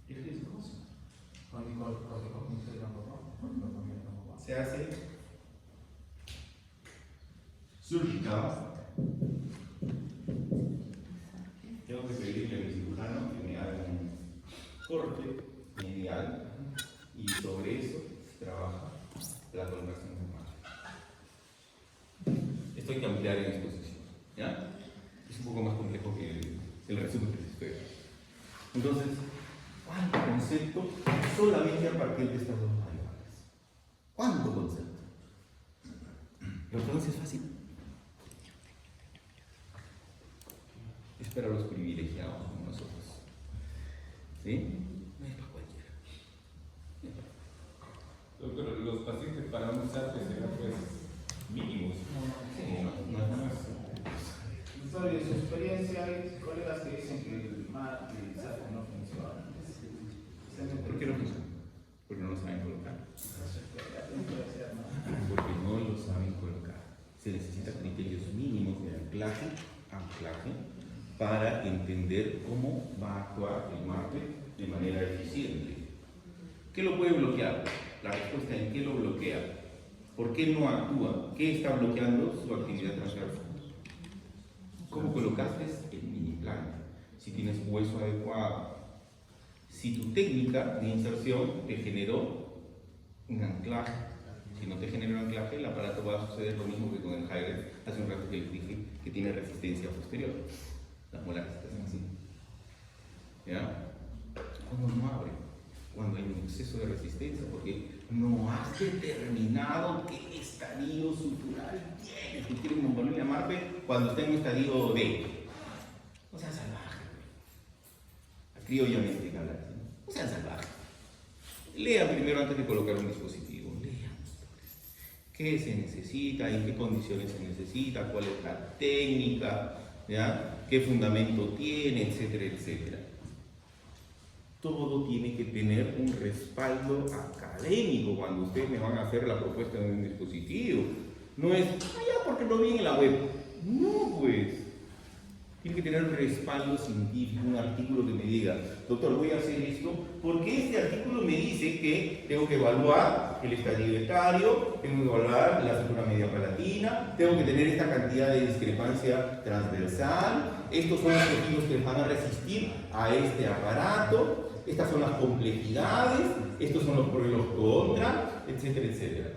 Es riesgoso. Se hace surgical. Tengo que pedirle a mi cirujano que me haga un corte medial y sobre eso se trabaja la colocación de mano. Esto hay que ampliar en exposición, ¿ya? Es un poco más complejo que el resumen que les estoy dando. Entonces, ¿cuánto concepto solamente a partir de estas dos variables? ¿Cuánto concepto? La ortodoncia es fácil. Es para los privilegiados como nosotros. ¿Sí? No es para cualquiera. Doctor, los pacientes para un SAT serán pues mínimos. Sí, no es más. Doctor, en su experiencia hay colegas que dicen que el SAT no funciona. ¿Por qué no funciona? Porque no lo saben colocar. Porque no lo saben colocar. Se necesitan criterios mínimos de anclaje para entender cómo va a actuar el MARPE de manera eficiente. ¿Qué lo puede bloquear? La respuesta en qué lo bloquea. ¿Por qué no actúa? ¿Qué está bloqueando su actividad transversal? ¿Cómo colocaste el mini plan? Si tienes hueso adecuado. Si tu técnica de inserción te generó un anclaje. Si no te genera un anclaje, el aparato va a suceder lo mismo que con el Haiger hace un rato que les dije, que tiene resistencia posterior. Las molares están así. ¿Ya? Cuando no abre, cuando hay un exceso de resistencia, porque no has determinado qué estadio sutural tienes. Tú quieres moverle a MARPE cuando está en un estadio D. No sean salvajes. Criollamente que hablar. No sean salvajes. Lean primero antes de colocar un dispositivo. Lean. ¿Qué se necesita? ¿En qué condiciones se necesita? ¿Cuál es la técnica? ¿Ya? ¿Qué fundamento tiene? Etcétera, etcétera. Todo tiene que tener un respaldo académico cuando ustedes me van a hacer la propuesta de un dispositivo. No es, ya porque lo vi en la web. No, pues. Tiene que tener un respaldo científico, un artículo que me diga, doctor, voy a hacer esto, porque este artículo me dice que tengo que evaluar el estadio etario, tengo que evaluar la cintura media palatina, tengo que tener esta cantidad de discrepancia transversal, estos son los tejidos que van a resistir a este aparato, estas son las complejidades, estos son los pros y los contras, etcétera, etcétera.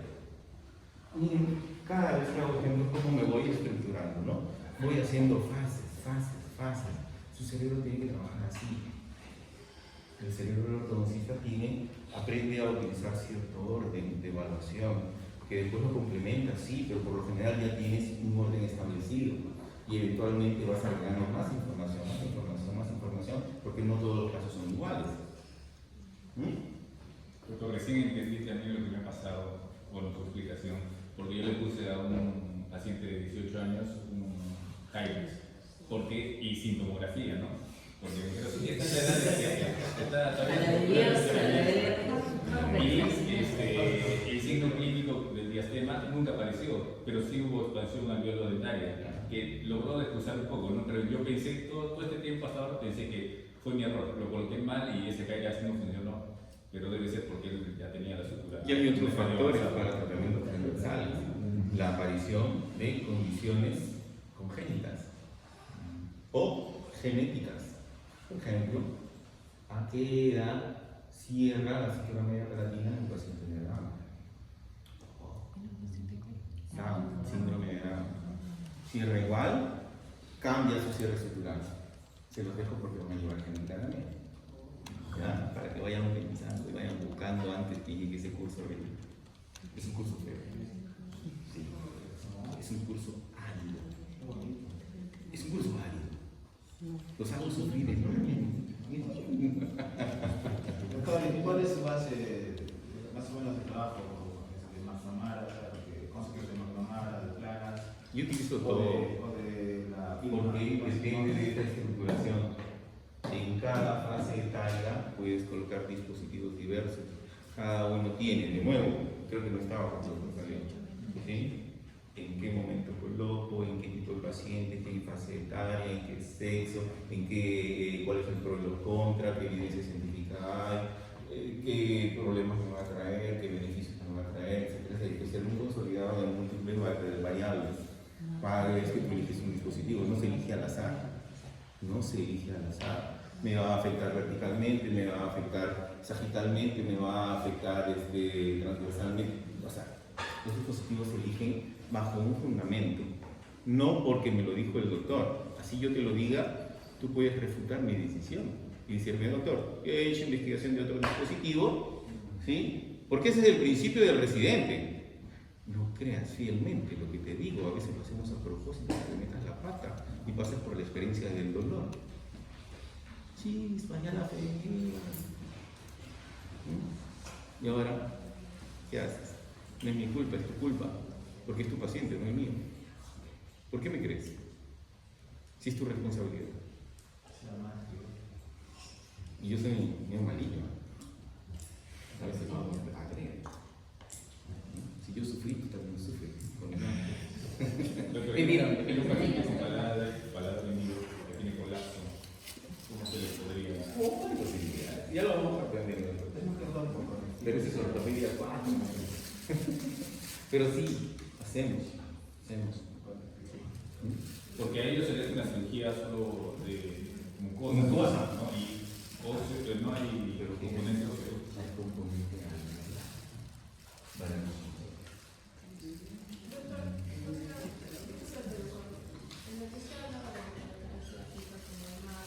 Miren, cada vez que hago ejemplos, cómo me voy estructurando, ¿no? Voy haciendo fases. Su cerebro tiene que trabajar así. El cerebro del ortodoncista aprende a utilizar cierto orden de evaluación, que después lo complementa, sí, pero por lo general ya tienes un orden establecido y eventualmente vas agregando más información, porque no todos los casos son iguales. Doctor, recién entendí también lo que me ha pasado con su explicación, porque yo le puse a un paciente de 18 años un Haiger. Y sin tomografía, ¿no? Porque me dijeron, sí, está en la edad y el signo clínico del diastema nunca apareció, pero sí hubo expansión alveolo-dentaria, que logró descruzar un poco, ¿no? Pero yo pensé, todo este tiempo hasta ahora pensé que fue mi error, lo coloqué mal y ese Haiger así no funcionó, pero debe ser porque él ya tenía la sutura. Y hay otros factores para tratamiento transversal, la aparición de condiciones congénitas o genéticas. Por ejemplo, ¿a qué edad cierra la cintura media palatina en un paciente de Down? Síndrome de Down. Cierra igual, cambia su cierre sutural. Se los dejo porque van a llevar genéticamente. ¿Ya? Para que vayan pensando y vayan buscando antes que llegue ese curso. Es un curso feo. Sí. Es un curso árido. Es un curso árido. Los hago sufrir enormemente. Doctor, ¿cuál es su base más o menos de trabajo? ¿De McNamara, conceptos de McNamara, de planas? Yo utilizo todo. Porque depende de esta estructuración. En cada fase etaria puedes colocar dispositivos diversos. Cada uno tiene, de nuevo, creo que no estaba con su ¿sí? En qué momento coloco, en qué tipo de paciente, en qué fase etaria, en qué sexo, cuál es el pro y los contra, qué evidencia científica hay, qué problemas me va a traer, qué beneficios me va a traer, etc. Hay que ser muy consolidado en múltiples variables para ver que tú eliges un dispositivo. No se elige al azar. No se elige al azar. Me va a afectar verticalmente, me va a afectar sagitalmente, me va a afectar transversalmente. O sea, los dispositivos se eligen bajo un fundamento, no porque me lo dijo el doctor. Así yo te lo diga, tú puedes refutar mi decisión y decirme, doctor, yo he hecho investigación de otro dispositivo, ¿sí? Porque ese es el principio del residente. No creas fielmente lo que te digo, a veces lo hacemos a propósito, que te metas la pata y pasas por la experiencia del dolor. Chispa, ya la fe. Y ahora, ¿qué haces? No es mi culpa, es tu culpa, porque es tu paciente, no es mío. ¿Por qué me crees? Si es tu responsabilidad. Y yo soy medio malillo. A veces no me creen. Si yo sufrí, tú también sufres. Mira, el paciente con paladar enemigo que tiene colapso, ¿cómo se le podría? Ya lo vamos a aprender. Pero ese es ortopedia 4. Pero sí, hacemos. Porque a ellos se les hace una cirugía solo de mucosa, ¿no? Y óseo, no hay componentes óseos. Hay componentes para nosotros.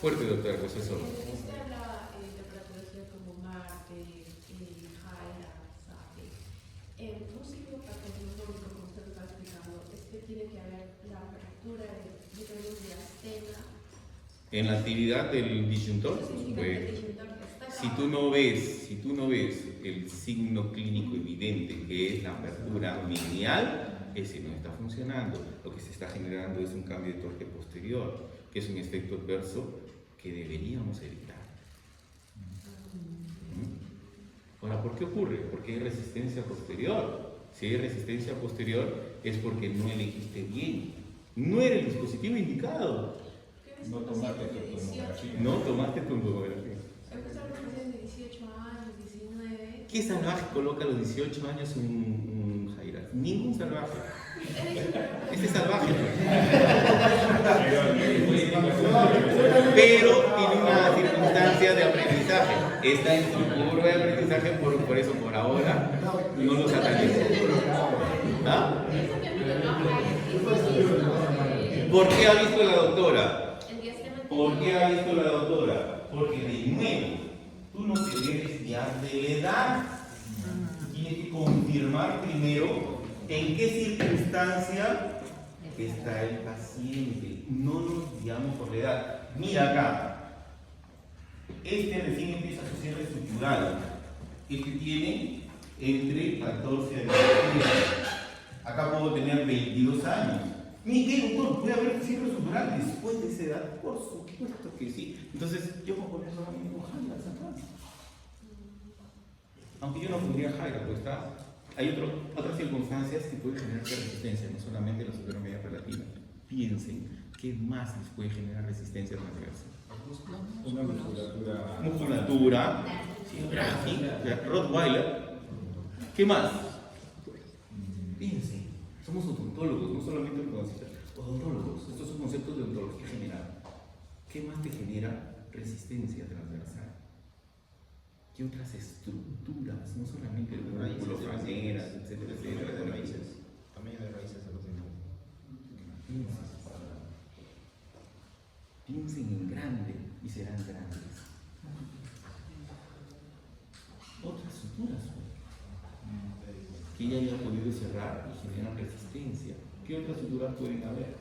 Fuerte, doctora, pues eso. Usted habla de patología como Marte, Jaira, Sabe. Un sitio patológico, como usted está explicando, es que tiene que haber la apertura de diferentes diastemas. En la actividad del disyuntor, pues, si tú no ves el signo clínico evidente que es la apertura medial, ese no está funcionando. Lo que se está generando es un cambio de torque posterior, que es un efecto adverso que deberíamos evitar. Ahora, ¿por qué ocurre? Porque hay resistencia posterior. Si hay resistencia posterior es porque no elegiste bien. No era el dispositivo indicado. No tomaste tu tomografía. No tomaste tu tomografía. Empezar a los de 18 años, 19. ¿Qué salvaje coloca a los 18 años un Jaira? Ningún salvaje. Ese es salvaje. Pero tiene una circunstancia de aprendizaje. Está en su curva de aprendizaje, por eso por ahora no lo sataniza. ¿Ah? ¿Por qué ha visto la doctora? ¿Por qué ha visto la doctora? Porque de nuevo, tú no te debes ya de edad. Tienes que confirmar primero en qué circunstancia está el paciente. No nos guiamos por la edad. Mira acá. Este recién empieza su cierre estructural. Este tiene entre 14 a 16 años. Acá puedo tener 22 años. ¿Qué, doctor? ¿Puede haber cierre estructural después de esa edad? Por supuesto que sí. Entonces, yo voy a poner solamente un Jaira atrás. Aunque yo no pondría Jaira, pues está. Hay otras circunstancias que pueden generar resistencia, no solamente la supermedia relativa. Piensen, ¿qué más les puede generar resistencia transversa? Una musculatura. Musculatura, siempre así, Rottweiler. ¿Qué más? Piensen, somos odontólogos, no solamente ortodoncistas, odontólogos. Estos son conceptos de odontología general. ¿Qué más te genera resistencia transversal? ¿Qué otras estructuras? No solamente el músculo, faneras, etcétera, etcétera. De raíces. También de raíces se lo tienen. Piensen en grande y serán grandes. Otras suturas que ella haya podido cerrar y generan resistencia. ¿Qué otras suturas pueden haber?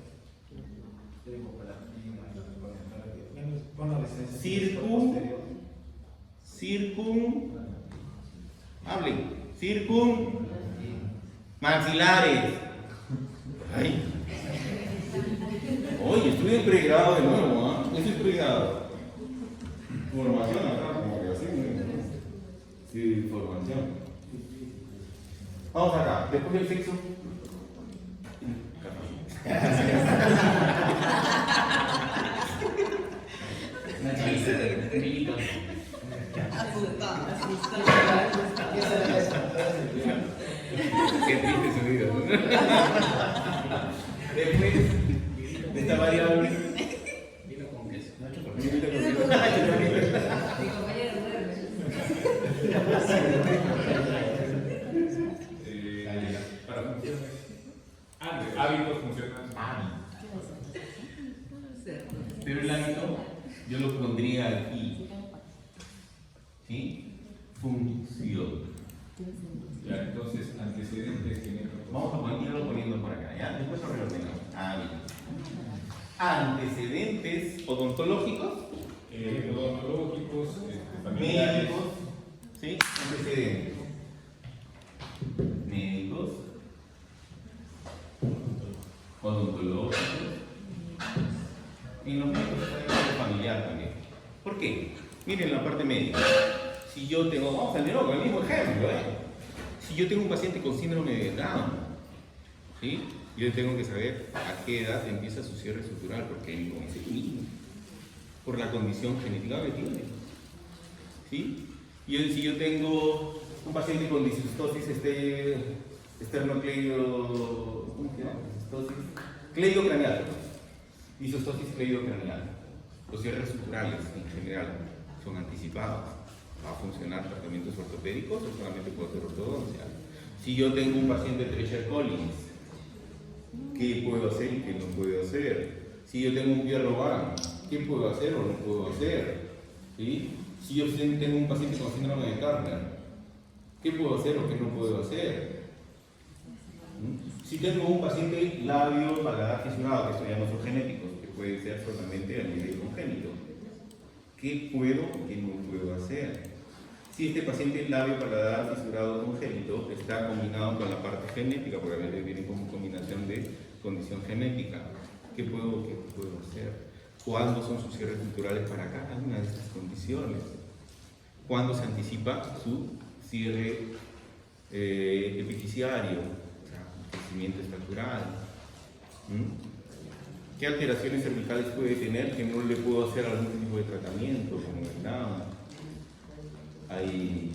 Maxilares. Ay. Oye, estuve en pregrado de nuevo, ¿ah? Eso es pregrado. Formación acá, como que así, ¿no? Sí, formación. Vamos acá, después del sexo. Qué triste su vida, ¿no? Después de esta variable. Vino con queso. Para funciones. Hábitos funcionales. Pero el hábito aquí. ¿Sí? Función. Ya, entonces, antecedentes genéticos. Vamos a irlo poniendo por acá, ¿ya? Después lo reordenamos. Bien. Antecedentes odontológicos. Odontológicos, familiares. Médicos. ¿Sí? Antecedentes. Médicos. Odontológicos. Y los médicos está el familiar también. ¿Por qué? Miren la parte médica. Si yo tengo, vamos al con el mismo ejemplo, si yo tengo un paciente con síndrome de Down, ¿sí? Yo tengo que saber a qué edad empieza su cierre estructural, porque él no es el mismo, por la condición genética que tiene. ¿Sí? Si yo tengo un paciente con discistosis esternocleido, ¿cómo se llama? Cleidocraneal. Discistosis cleidocraneal. Los cierres estructurales en general son anticipados. ¿Va a funcionar tratamientos ortopédicos o solamente puedo hacer ortodoncia? Si yo tengo un paciente de Treacher-Collins, ¿qué puedo hacer y qué no puedo hacer? Si yo tengo un Pierre-Robin, ¿qué puedo hacer o no puedo hacer? ¿Sí? Si yo tengo un paciente con síndrome de Turner, ¿qué puedo hacer o qué no puedo hacer? Si tengo un paciente labio paladar fisurado, que esto ya no son genéticos, que puede ser solamente a nivel congénito, ¿qué puedo o qué no puedo hacer? Si este paciente labio paladar fisurado congénito está combinado con la parte genética, porque a veces viene como combinación de condición genética, ¿qué puedo o qué no puedo hacer? ¿Cuándo son sus cierres culturales para cada una de estas condiciones? ¿Cuándo se anticipa su cierre epifisiario? O sea, crecimiento estructural. ¿Qué alteraciones cervicales puede tener que no le puedo hacer algún tipo de tratamiento, como el Down? Hay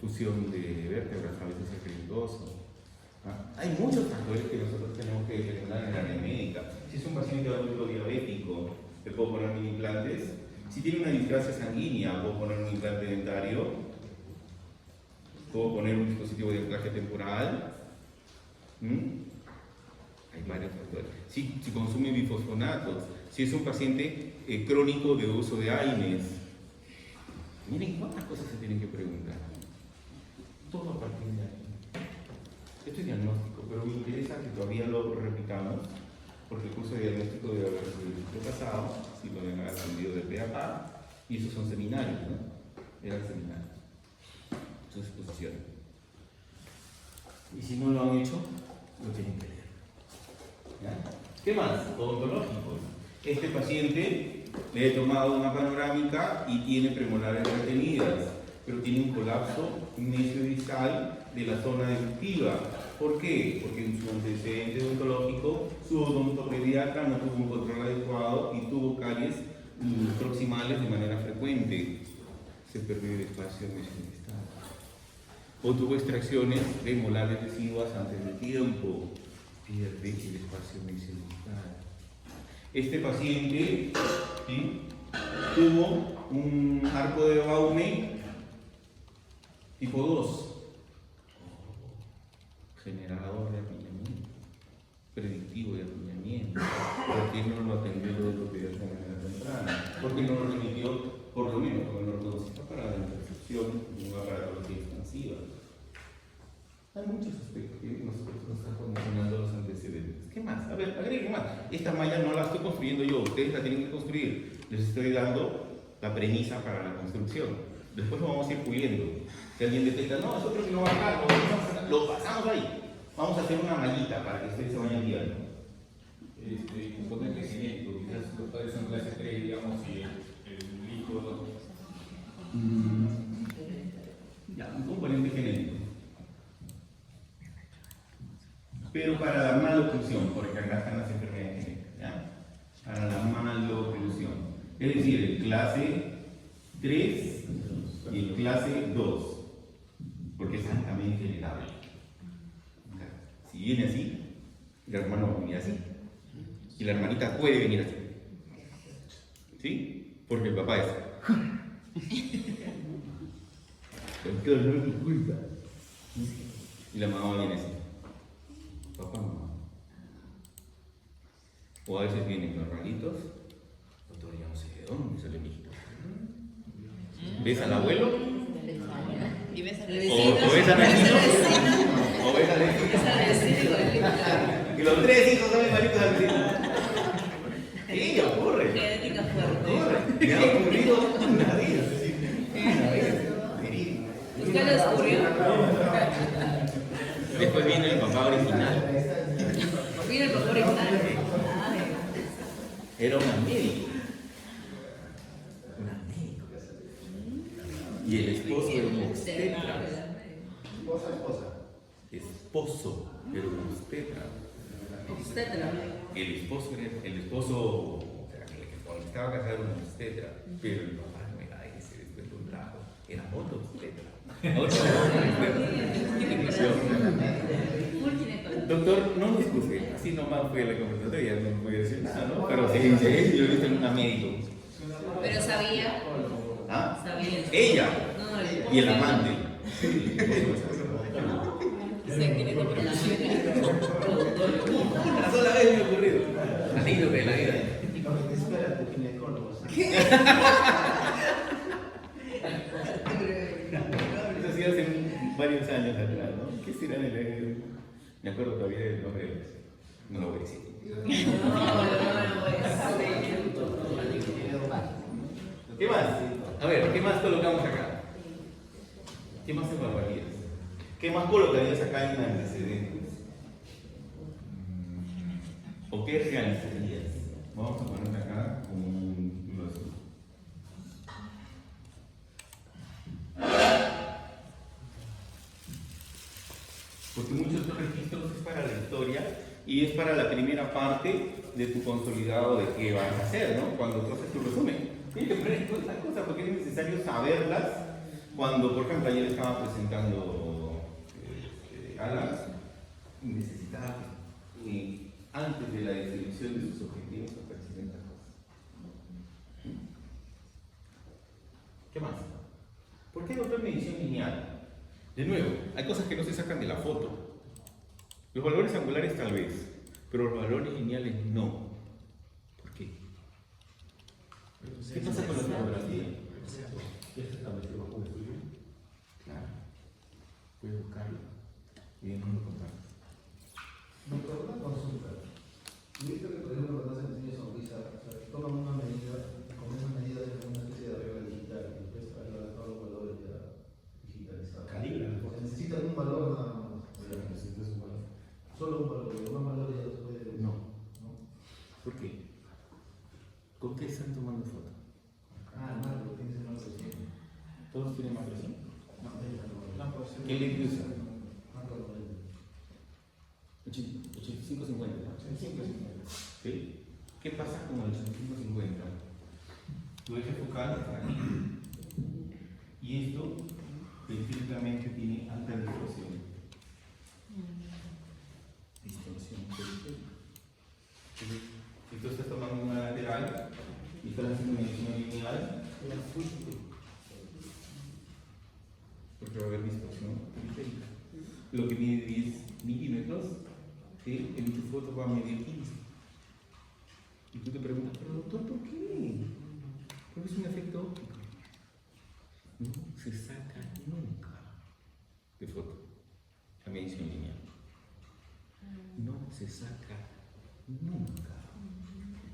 fusión de vértebras, a veces es peligroso. Hay muchos factores que nosotros tenemos que determinar en la área médica. Si es un paciente adulto diabético, le puedo poner mini implantes. Si tiene una displasia sanguínea, puedo poner un implante dentario. Puedo poner un dispositivo de anclaje temporal. Hay varios factores. Si consume bifosfonatos, si es un paciente crónico de uso de AINES. Miren cuántas cosas se tienen que preguntar. Todo a partir de aquí. Esto es diagnóstico, pero me interesa que todavía lo repitamos, porque el curso de diagnóstico debe haber sido el ciclo pasado, si lo han aprendido de pe a pa, y esos son seminarios, ¿no? Eran seminarios. Sus exposiciones. Y si no lo han hecho, lo tienen que leer. ¿Ya? ¿Qué más? Odontológicos. Este paciente le he tomado una panorámica y tiene premolares retenidas, pero tiene un colapso mesiodistal de la zona deductiva. ¿Por qué? Porque en su antecedente odontológico, su odontopediatra no tuvo un control adecuado y tuvo caries proximales de manera frecuente. Se perdió el espacio mesiodistal. O tuvo extracciones de molares residuas antes de tiempo. Pierde el espacio mesiodistal. Este paciente, ¿sí?, tuvo un arco de Baume tipo 2. Generador de apiñamiento, predictivo de apiñamiento. ¿Por qué no lo atendió el ortopedista de manera temprana? ¿Por qué no lo remitió, por lo menos, con el ortodoncista para la intercepción de una aparatología expansiva? Hay muchos aspectos que nosotros nos están condicionando los antecedentes. ¿Qué más? A ver, agreguen más. Esta malla no la estoy construyendo yo, ustedes la tienen que construir. Les estoy dando la premisa para la construcción. Después lo vamos a ir puliendo. Si alguien detecta, no, nosotros no va a bajar, lo pasamos ahí. Vamos a hacer una mallita para que ustedes se vayan guiando. Componente genético, quizás los padres son clase 3, digamos, y el hijo. Ya, un componente genético. Pero para la maloclusión, porque acá están las enfermedades genéticas, ¿ya? Para la maloclusión. Es decir, el clase 3 y el clase 2, porque es altamente heredable. Si viene así, el hermano va a venir así. Y la hermanita puede venir así. ¿Sí? Porque el papá es. Pero no es tu culpa. Y la mamá viene así. Papá, mamá. O a veces vienen normalitos, o todavía no sé de dónde sale el hijito. ¿Ves al abuelo? Y ves al ¿O vecino. ves al vecino? ¿O ves al vecino? Y los tres hijos son igualitos al vecino. ¿Qué ocurre? Genética fuerte. Ocurre. Me ha ocurrido una vez. Una vez. ¿Usted lo descubrió? Después vino el papá original. Mira el papá original. Era una médico. Una médico. Y el esposo era un obstetra. Esposo era un obstetra. El esposo, o sea, que cuando estaba casado era un obstetra, pero el papá no era ese, después lo trajo, era otro obstetra. Doctor, no nos juzgue, así nomás fue la conversatoria, no voy a decir nada, ¿no? Pero sí, yo he visto en una médico. Pero sabía. ¿Ah? Sabía. Ella No, y el amante. Una sola vez me ha ocurrido. Anécdota de la vida. Espérate, ginecólogo. Eso sí hace varios años atrás, ¿no? ¿Qué será de la... Me acuerdo todavía del nombre. No lo voy a decir. ¿Qué más? A ver, ¿qué más colocamos acá? ¿Qué más evaluarías? ¿Qué más colocarías acá en antecedentes? ¿O qué realizarías? Vamos a poner acá como un glosario. Porque muchos de estos registros es para la historia y es para la primera parte de tu consolidado de qué vas a hacer, ¿no? Cuando tú haces tu resumen. Tienes que poner estas cosas porque es necesario saberlas. Cuando, por ejemplo, ayer estaba presentando Alan, necesitaba antes de la definición de sus objetivos aparecer estas cosas. ¿Qué más? ¿Por qué doctor medición lineal? De nuevo, hay cosas que no se sacan de la foto. Los valores angulares tal vez, pero los valores lineales no. ¿Por qué? ¿Qué pasa con la fotografía? ¿Ya se estableció bajo un estudio? Claro. Puedes buscarlo y no lo contamos. No, pero una consulta. Viste que, por ejemplo, cuando hacen diseño de sonrisa, o sea, toman una medida, con esa medida de una especie de regla digital, y después agregan todos los valores ya digitalizados. Calibran. Se necesitan un valor nada más. Necesitas un valor. Solo un valor, los demás valores ya los puede. No. ¿Por qué? ¿Con qué están tomando foto? Ah, no, lo tienes en algo así. ¿Todos tienen macro, sí? No, ¿Qué lente usa? 85-50, ¿no? 85-50. ¿Sí? ¿Qué pasa con el 85-50? Tu eje focal está aquí. Y esto definitivamente tiene alta distorsión. Distorsión. Si tú estás tomando una lateral y estás haciendo una medición lineal, porque va a haber distorsión periférica. Lo que mide 10 milímetros, ¿sí? En tu foto va a medir 15. Y tú te preguntas, pero doctor, ¿por qué? Porque es un efecto óptico. No se saca nunca de foto la medición lineal. No se saca nunca.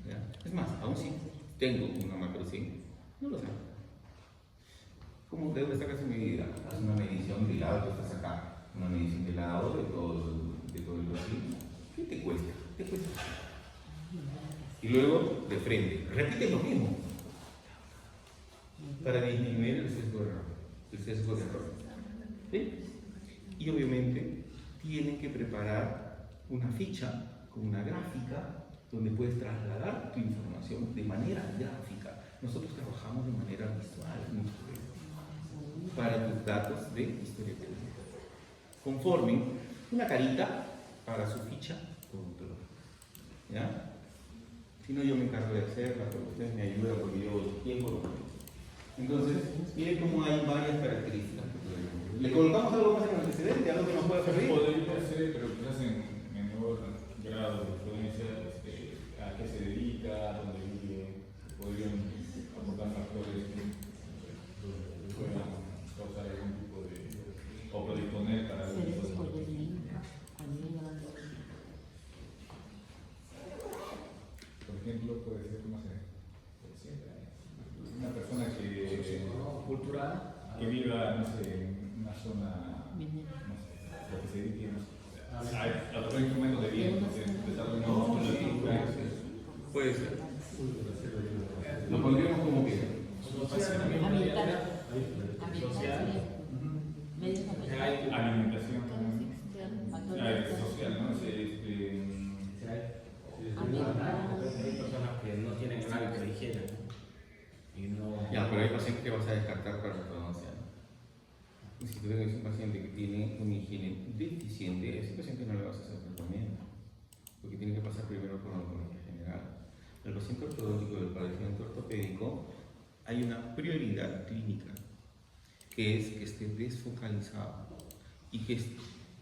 ¿Ya? Es más, aún si tengo una macro 100, no lo saco. ¿Cómo de dónde sacas una medida? Haz una medición del lado que estás acá, una medición del lado de todo el perfil. ¿Qué te cuesta? Te cuesta. Y luego de frente, repite lo mismo para disminuir el sesgo de error. ¿Sí? Y obviamente tienen que preparar una ficha con una gráfica donde puedes trasladar tu información de manera gráfica. Nosotros trabajamos de manera visual muchas veces para tus datos de historia clínica. Conformen una carita para su ficha productora. ¿Ya? Si no, yo me encargo de hacerla, pero ustedes me ayudan porque yo tiempo. Entonces, miren cómo hay varias características. ¿Le colocamos algo más en el antecedente? ¿Algo que nos pueda servir? Podría ser, pero quizás en menor grado de influencia, a qué se dedica, a dónde vive, podrían aportar factores. que viva, no sé, en una zona, no sé, lo que se dedique, no sé, a tocar instrumentos de viento, puede ser. Lo pondríamos como que. Alimentación social, ¿no? Hay personas que no tienen el hábito de higiene. Y no... Ya, pero hay pacientes que vas a descartar para ortodoncia. Y si tú tienes un paciente que tiene una higiene deficiente, a ese paciente no le vas a hacer tratamiento, porque tiene que pasar primero por la oncología general. El paciente ortodóntico del padecimiento ortopédico hay una prioridad clínica, que es que esté desfocalizado y que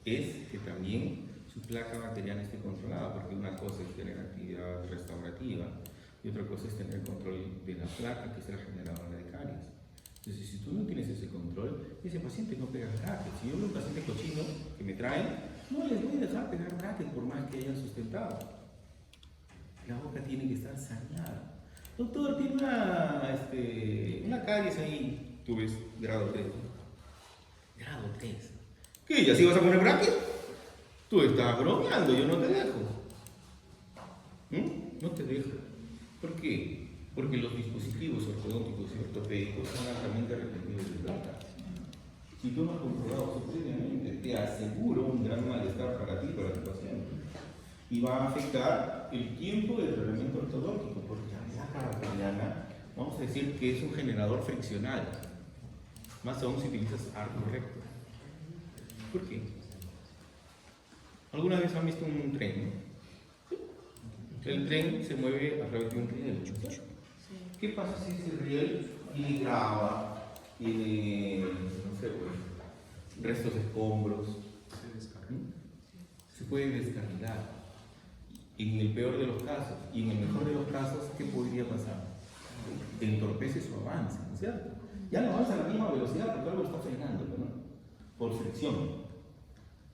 que también su placa bacteriana esté controlada, porque una cosa es tener actividad restaurativa y otra cosa es tener el control de la placa, que es la generadora de caries. Entonces, si tú no tienes ese control, ese paciente no pega brackets. Si yo veo un paciente cochino que me trae, no les voy a dejar pegar brackets por más que hayan sustentado. La boca tiene que estar saneada. Doctor, tiene una caries ahí. Tú ves grado 3. Grado 3. ¿Qué? ¿Y así vas a poner brackets? Tú estás bromeando, yo no te dejo. No te dejo. ¿Por qué? Porque los dispositivos ortodónticos y ortopédicos son altamente retendibles de plata. Si tú no has comprobado eso previamente, te aseguro un gran malestar para ti y para tu paciente. Y va a afectar el tiempo de tratamiento ortodóntico, porque la placa bacteriana, vamos a decir que es un generador friccional. Más aún si utilizas arco recto. ¿Por qué? ¿Alguna vez han visto un tren? El tren se mueve a través de un riel. ¿Qué pasa si ese riel tiene grava, tiene, no sé, restos de escombros? Se puede descarrilar. En el peor de los casos, y en el mejor de los casos, ¿qué podría pasar? Entorpece su avance, ¿no es cierto? Ya no avanza a la misma velocidad porque algo está frenando, ¿no? Por fricción.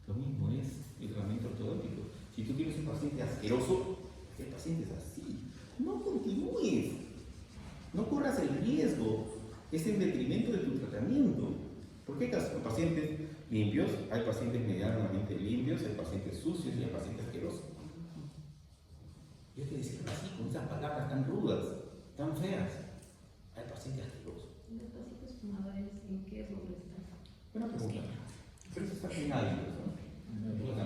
Lo mismo es el tratamiento ortodóntico. Si tú tienes un paciente asqueroso, el paciente es así. No continúes. No corras el riesgo. Es en detrimento de tu tratamiento. Porque hay pacientes limpios, hay pacientes medianamente limpios, hay pacientes sucios y hay pacientes asquerosos. Y hay que decirlo así, con esas palabras tan rudas, tan feas. Hay pacientes asquerosos. ¿Los pacientes fumadores en qué rubro están? Buena pregunta. Pero eso está en hábitos, ¿no?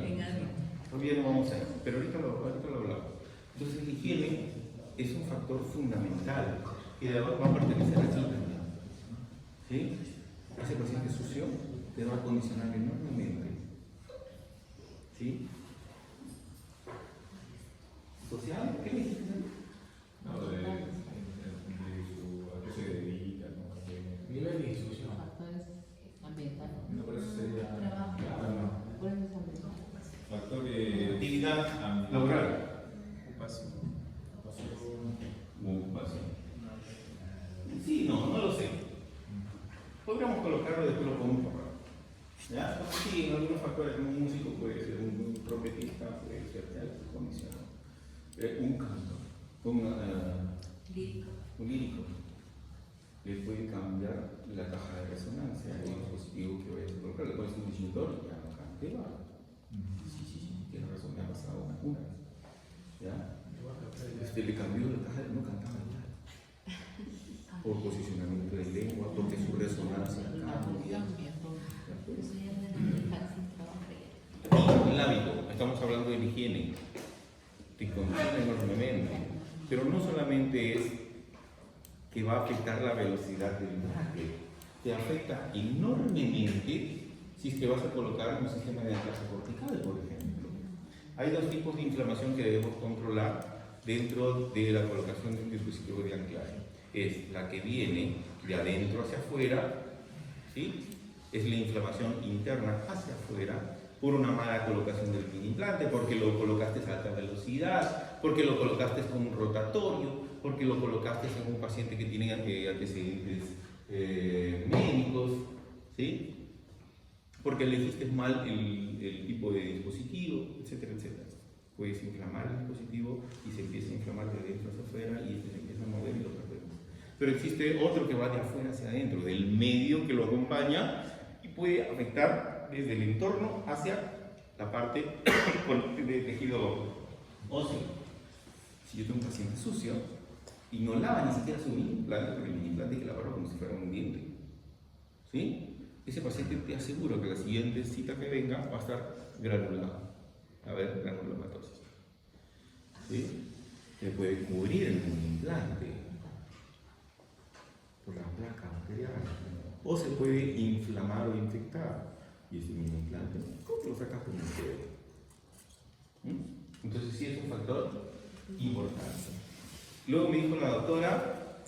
En hábitos. Todavía no vamos a ir, pero ahorita lo hablamos. Entonces, la higiene es un factor fundamental que va a pertenecer a ti también. ¿Sí? Ese paciente sucio te va a condicionar enormemente. ¿Sí? ¿Social? ¿Qué le dijiste? No, de a qué se dedica, ¿no? Nivel de instrucción. Factores ambientales. No, pero eso sería. Trabajo. ¿Cuál es ambiental? Factores. Actividad laboral. Ocupación. Sí, no lo sé. Podríamos colocarlo y después lo podemos borrar. ¿Ya? Sí, en algunos factores, un músico puede ser un trompetista, puede ser condicionado. Un cantor, un lírico, le puede cambiar la caja de resonancia, el dispositivo que vayas a colocar, le pones un disyuntor y ya no canta igual. Sí, tiene razón, me ha pasado una vez. ¿Ya? Le cambió la caja, no cantaba igual. Por posicionamiento de lengua, porque su resonancia cambia. Eso ya no es dejar sin trabajo. Aquí, el hábito, estamos hablando de la higiene, te condiciona enormemente, pero no solamente es que va a afectar la velocidad del bracket, te afecta enormemente si es que vas a colocar un sistema de anclaje cortical, por ejemplo. Hay dos tipos de inflamación que debemos controlar dentro de la colocación de un dispositivo de anclaje. Es la que viene de adentro hacia afuera, ¿sí? Es la inflamación interna hacia afuera, por una mala colocación del implante, porque lo colocaste a alta velocidad, porque lo colocaste con un rotatorio, porque lo colocaste en un paciente que tiene antecedentes médicos, ¿sí? Porque elegiste mal el tipo de dispositivo, etcétera, etcétera. Puedes inflamar el dispositivo y se empieza a inflamar de dentro hacia afuera y se empieza a mover y lo perdemos. pero existe otro que va de afuera hacia adentro, del medio que lo acompaña y puede afectar desde el entorno hacia la parte de tejido óseo. Si yo tengo un paciente sucio y no lava ni siquiera su mini implante, porque el mini implante hay que lavarlo como si fuera un diente, ¿sí? Ese paciente te aseguro que la siguiente cita que venga va a estar granulado, a ver, granulomatosis, ¿sí? Se puede cubrir el mini implante por la placa bacteriana, o se puede inflamar o infectar, y ese mini implante, ¿cómo te lo sacas con un dedo? Entonces sí es un factor importante. Luego me dijo la doctora,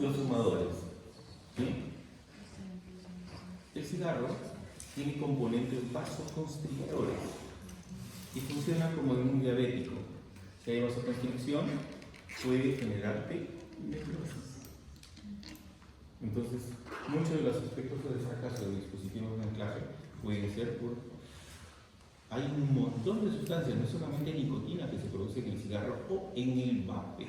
los fumadores, ¿sí? El cigarro tiene componentes vasoconstrictores y funciona como en un diabético. Si hay vasoconstricción, puede generarte necrosis. Entonces, muchos de los aspectos de fracaso de dispositivos de anclaje pueden ser por... Hay un montón de sustancias, no solamente nicotina que se produce en el cigarro o en el vape.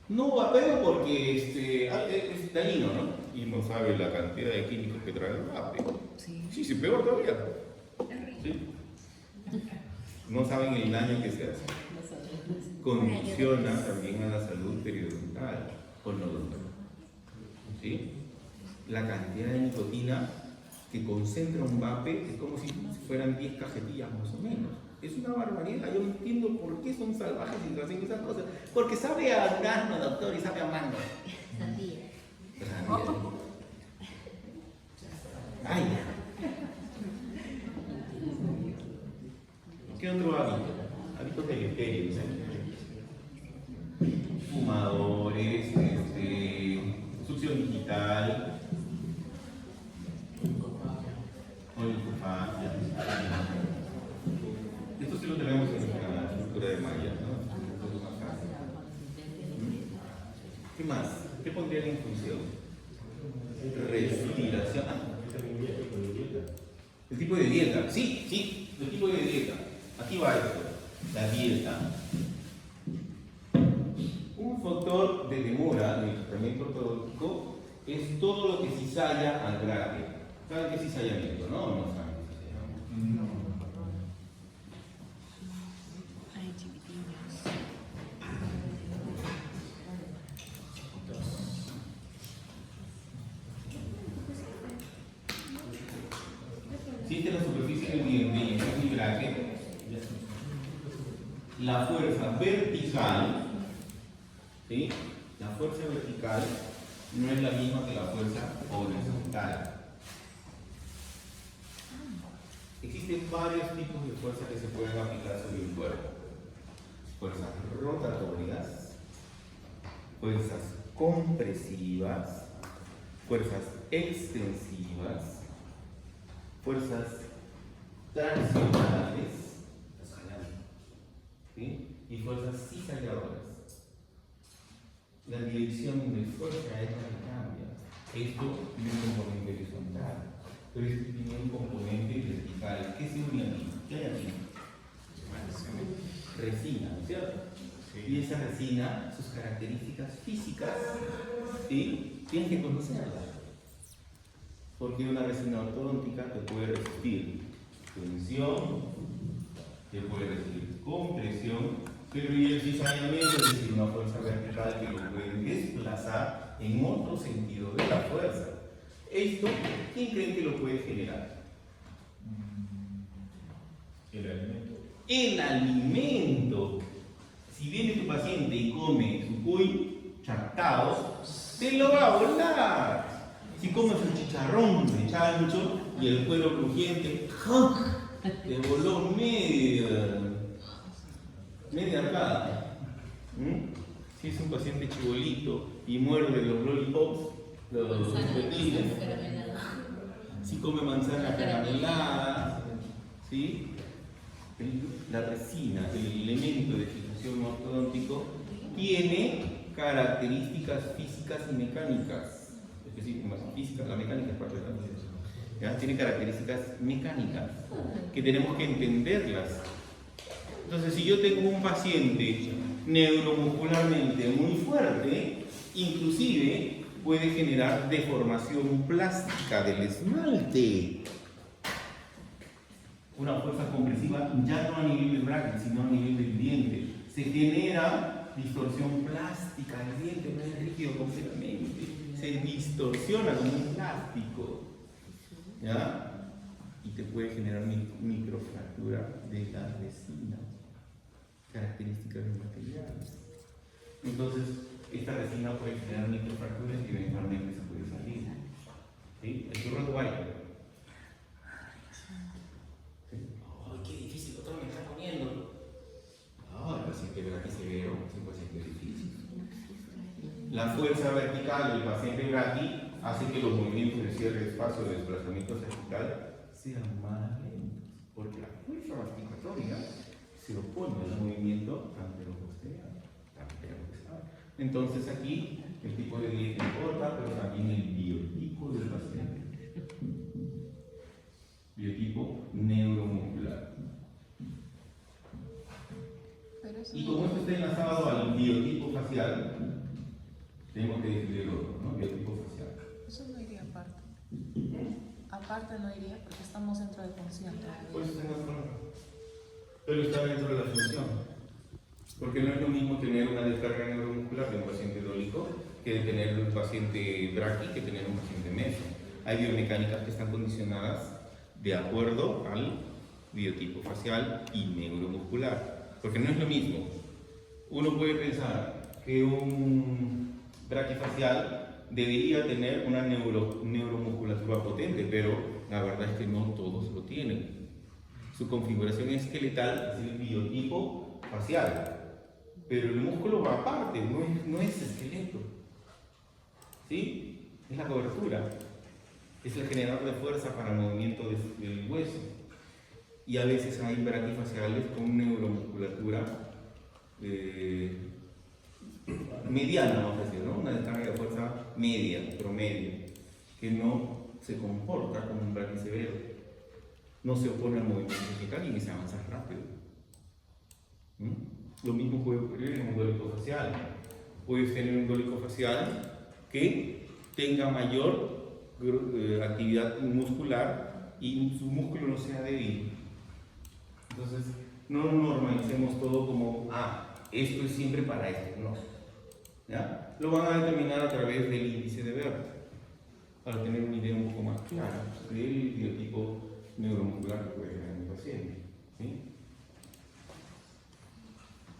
No vapeo porque es dañino, ¿no? Y no sabe la cantidad de químicos que trae el vape. Sí, sí, peor todavía. ¿Sí? No saben el daño que se hace. Condiciona también a la salud periodontal con los dolores. ¿Sí? La cantidad de nicotina que concentra un vape es como si fueran 10 cajetillas más o menos. Es una barbaridad. Yo no entiendo por qué son salvajes y hacen esas cosas. Porque sabe a durazno, doctor, y sabe a mango. Sandía. Ay. ¿Qué otro hábito? Hábitos deleterios. Fumadores, succión digital, oligofagia. Esto sí lo tenemos en la estructura de Maya, ¿no? ¿Qué más? ¿Qué pondrían en función? Respiración. El tipo de dieta. Sí, el tipo de dieta. Aquí va esto. La dieta. Un factor de demora del tratamiento ortodóntico es todo lo que cizalla al grave. ¿Saben qué es cizallamiento, no? ¿O no saben qué es cizallamiento? No. Ay, chiquitinos. Si esta es la superficie del diente y este es el braque, la fuerza vertical, ¿sí? La fuerza vertical no es la misma que la fuerza horizontal. Existen varios tipos de fuerzas que se pueden aplicar sobre el cuerpo. Fuerzas rotatorias, fuerzas compresivas, fuerzas extensivas, fuerzas traccionales, ¿sí? Y fuerzas cizalladoras. La dirección de fuerza es la que cambia. Esto tiene un componente horizontal, pero esto tiene un componente vertical. ¿Qué se une aquí? ¿Qué hay aquí? Resina, ¿no es cierto? Sí. Y esa resina, sus características físicas, ¿sí? Tienes que conocerlas. Porque una resina ortodóntica te puede resistir tensión, te puede resistir compresión, pero y el cizallamiento es decir, una fuerza vertical que lo puede desplazar en otro sentido de la fuerza. Esto, ¿quién creen que lo puede generar? El alimento. El alimento. Si viene tu paciente y come su cuy chactado, te lo va a volar. Si comes un chicharrón de chancho y el cuero crujiente, te voló media arcada. Si es un paciente chibolito y muerde los lollipops, los petines, si come manzana caramelada, ¿sí? La resina, el elemento de fijación ortodóntico, tiene características físicas y mecánicas. Es decir, más física, la mecánica es parte de la física. ¿Ya? Tiene características mecánicas que tenemos que entenderlas. Entonces, si yo tengo un paciente neuromuscularmente muy fuerte, inclusive puede generar deformación plástica del esmalte. Una fuerza compresiva ya no a nivel del bracket, sino a nivel del diente. Se genera distorsión plástica, el diente no es rígido completamente, se distorsiona como un plástico, ¿ya? Y te puede generar microfractura de la resina, características del material. Entonces, esta resina puede generar microfracturas y eventualmente se puede salir. ¿Sí? El churro de White. ¡Ay, qué difícil! Otro me está poniendo. El paciente braqui severo es un paciente difícil. La fuerza vertical del paciente braqui hace que los movimientos de cierre de espacio de desplazamiento cervical sean más lentos, porque la fuerza articulatoria se opone al movimiento anteroposterior. Entonces aquí el tipo de dieta importa, pero también el biotipo del paciente. Biotipo neuromuscular. Y como esto está enlazado al biotipo facial, tenemos que definir el otro, ¿no? Biotipo facial. Eso no iría aparte. Aparte no iría porque estamos dentro de función. Pues pero está dentro de la función. Porque no es lo mismo tener una descarga neuromuscular de un paciente dólico que de tener un paciente braqui que tener un paciente meso. Hay biomecánicas que están condicionadas de acuerdo al biotipo facial y neuromuscular. Porque no es lo mismo. Uno puede pensar que un braquifacial debería tener una neuromusculatura potente, pero la verdad es que no todos lo tienen. Su configuración esqueletal es el biotipo facial, pero el músculo va aparte, no es esqueleto. ¿Sí? Es la cobertura, es el generador de fuerza para el movimiento del hueso. Y a veces hay braquifaciales con neuromusculatura mediana, vamos a decir, ¿no? Una descarga de fuerza media, promedio, que no se comporta como un braquis severo. No se opone al movimiento vertical y se avanza rápido. Lo mismo puede ocurrir en un dólico facial. Puedes tener un dólico facial que tenga mayor actividad muscular y su músculo no sea débil. Entonces, no normalicemos todo como, esto es siempre para esto, no. ¿Ya? Lo van a determinar a través del índice de Berg, para tener una idea un poco más clara del biotipo neuromuscular que puede tener el paciente. ¿Sí?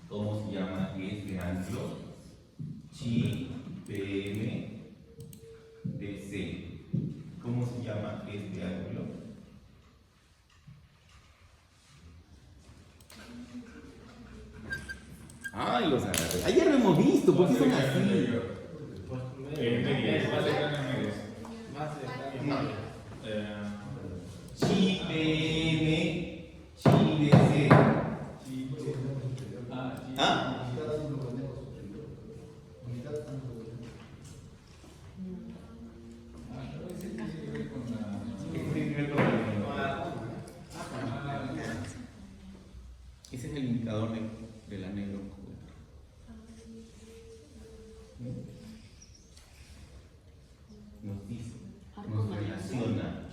¿Cómo se llama este ángulo? Chi, PM, DC. ¿Cómo se llama este ángulo? Ay, los agarré. Ayer lo hemos visto, ¿por qué son así? Chi, PM, Chi, DC. Ese es el indicador de la neuromuscular. Nos dice, nos relaciona,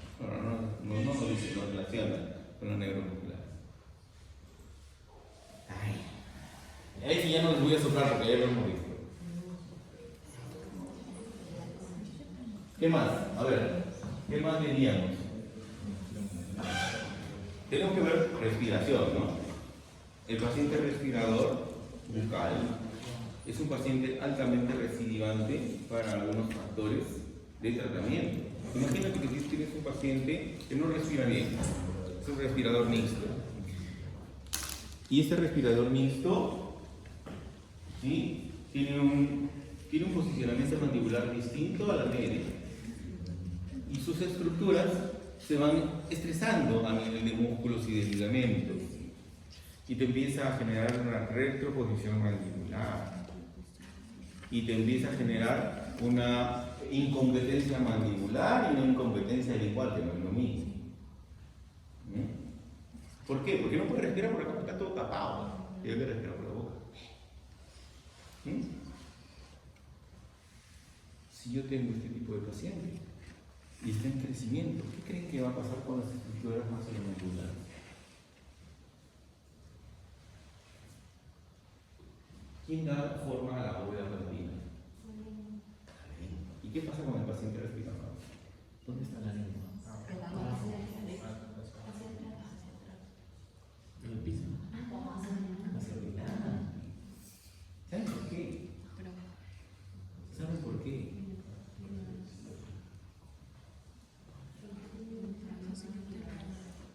no nos dice, nos relaciona con la neuromuscular. Ahí sí ya no les voy a soplar porque ya lo hemos visto. ¿Qué más? A ver, ¿qué más veríamos? Tenemos que ver respiración, ¿no? El paciente respirador bucal es un paciente altamente recidivante para algunos factores de tratamiento. Imagínate que tienes un paciente que no respira bien, es un respirador mixto. Y este respirador mixto, ¿sí?, tiene un posicionamiento mandibular distinto a la media. Y sus estructuras se van estresando a nivel de músculos y de ligamentos. Y te empieza a generar una retroposición mandibular. Y te empieza a generar una incompetencia mandibular y una incompetencia lingual, que no es lo mismo. ¿Por qué? Porque no puede respirar por acá, porque está todo tapado. Tiene que respirar por la boca. ¿Mm? Si yo tengo este tipo de paciente y está en crecimiento, ¿qué creen que va a pasar con las estructuras maxilomandibulares? ¿Quién da forma a la bóveda palatina? ¿Y qué pasa con el paciente respiratorio? ¿Dónde está la lengua? En el piso. ¿Saben por qué? ¿Saben por qué?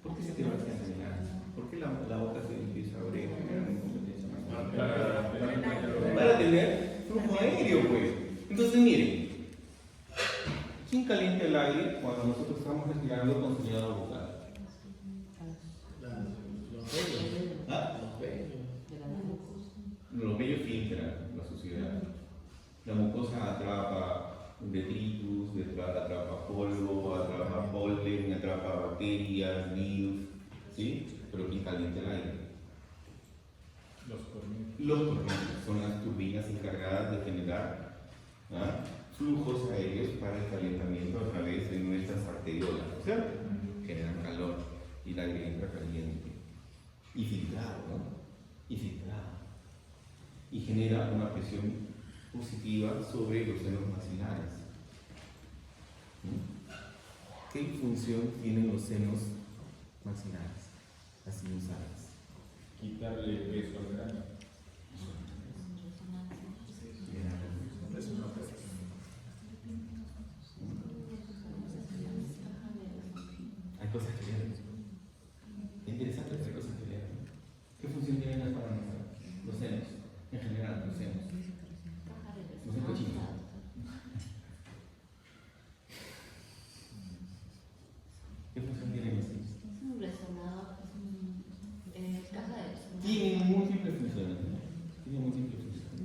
¿Por qué se te va a examinar? ¿Por qué la boca se empieza a abrir? Para tener flujo aéreo, pues. Entonces, miren, ¿quién calienta el aire cuando nosotros estamos respirando con señal vocal? ¿Ah? Los vellos filtran la suciedad. La mucosa atrapa detritus, atrapa polvo, atrapa polen, atrapa bacterias, virus, ¿sí? Pero ¿quién calienta el aire? Los cornetos. Los cornetos son las turbinas encargadas de generar flujos aéreos para el calentamiento a través de nuestras arteriolas, ¿cierto? Generan calor y el aire entra caliente y filtrado, ¿no? Y filtrado. Y genera una presión positiva sobre los senos maxilares. ¿Qué función tienen los senos maxilares? Las sinusales. Quitarle peso al cráneo. Hay cosas que leer. Es interesante las cosas que leer. ¿Qué función tienen las paranasales? Los senos, en general, los senos. Los senos cochinos. ¿Qué función tienen los senos? Es un resonador, es caja de resonancia. Tienen múltiples funciones. Tienen múltiples funciones.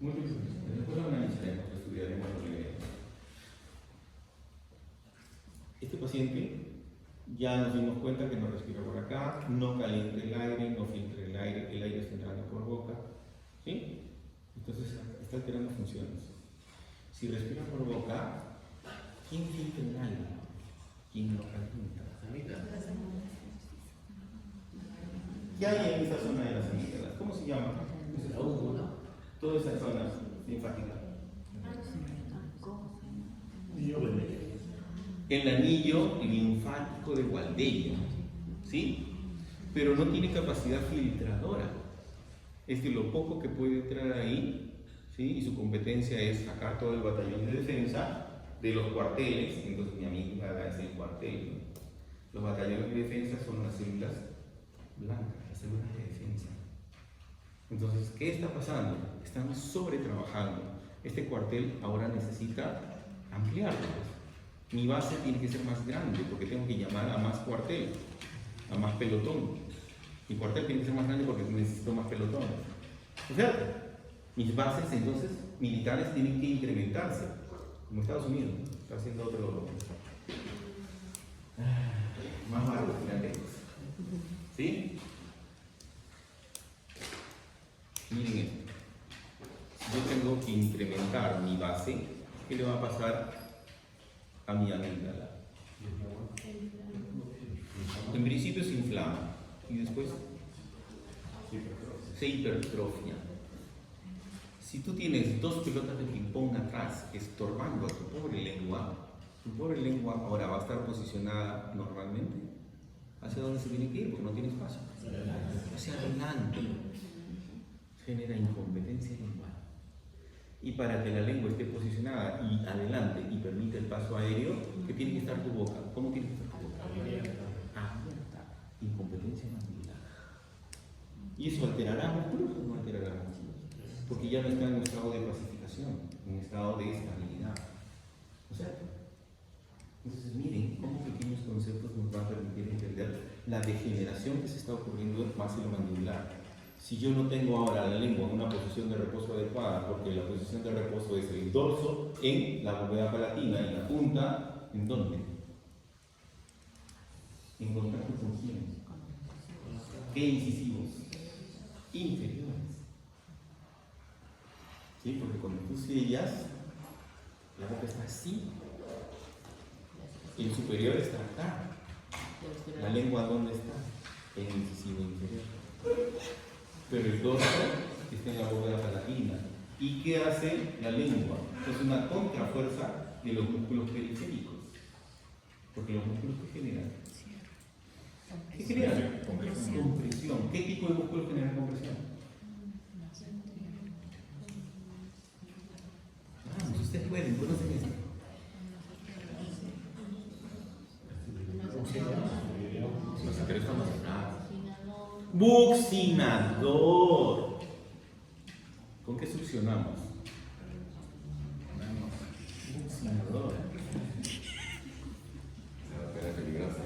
Múltiples funciones. Después lo analizaremos, lo estudiaremos, lo leeremos. Este paciente ya nos dimos cuenta que no respira por acá, no calienta el aire, no filtra el aire está entrando por boca. ¿Sí? Entonces está alterando funciones. Si respira por boca, ¿quién filtra el aire? ¿Quién lo calienta? ¿Qué hay en esa zona de las amígdalas? ¿Cómo se llama? Toda esa zona linfática. El anillo linfático de Waldeck, ¿sí? Pero no tiene capacidad filtradora. Lo poco que puede entrar ahí, ¿sí? Y su competencia es sacar todo el batallón de defensa de los cuarteles. Entonces mi amígdala es el cuartel, ¿no? Los batallones de defensa son las células blancas, las células de defensa. Entonces, ¿qué está pasando? Están sobretrabajando. Este cuartel ahora necesita ampliarlo. Mi base tiene que ser más grande porque tengo que llamar a más cuartel, a más pelotón. Mi cuartel tiene que ser más grande porque necesito más pelotones. O sea, mis bases entonces militares tienen que incrementarse, como Estados Unidos, está haciendo otro más barcos gigantescos. ¿Sí? Miren esto. Si yo tengo que incrementar mi base, ¿qué le va a pasar a mi amígdala? En principio se inflama y después se hipertrofia. Si tú tienes dos pelotas de ping-pong atrás estorbando a tu pobre lengua ahora va a estar posicionada normalmente. ¿Hacia dónde se tiene que ir? Porque no tiene espacio. Hacia adelante. Genera incompetencia lingual. Y para que la lengua esté posicionada y adelante y permita el paso aéreo, ¿qué tiene que estar tu boca? ¿Cómo tiene que estar tu boca? Abierta. Incompetencia mandibular. ¿Y eso alterará músculos o no alterará músculos? Porque ya no está en un estado de pacificación, en un estado de estabilidad. ¿No es cierto? Entonces miren cómo pequeños conceptos nos van a permitir entender la degeneración que se está ocurriendo en maxilomandibular. Si yo no tengo ahora la lengua en una posición de reposo adecuada, porque la posición de reposo es el dorso en la bóveda palatina y la punta, ¿en dónde? ¿En contacto con quién? ¿Qué incisivos? Inferiores. ¿Sí? Porque cuando tú sellas, la boca está así. El superior está acá. La lengua, ¿dónde está? En el incisivo inferior. Pero el dorso está en la bóveda palatina. ¿Y qué hace la lengua? Es una contrafuerza de los músculos periféricos. Porque los músculos que generan. ¿Qué generan? Compresión. ¿Qué tipo de músculos generan compresión? Ah, ustedes pueden, conocen eso. Nos interesamos en nada. Buccinador. ¿Con qué succionamos? Buccinador. Era peligrosa.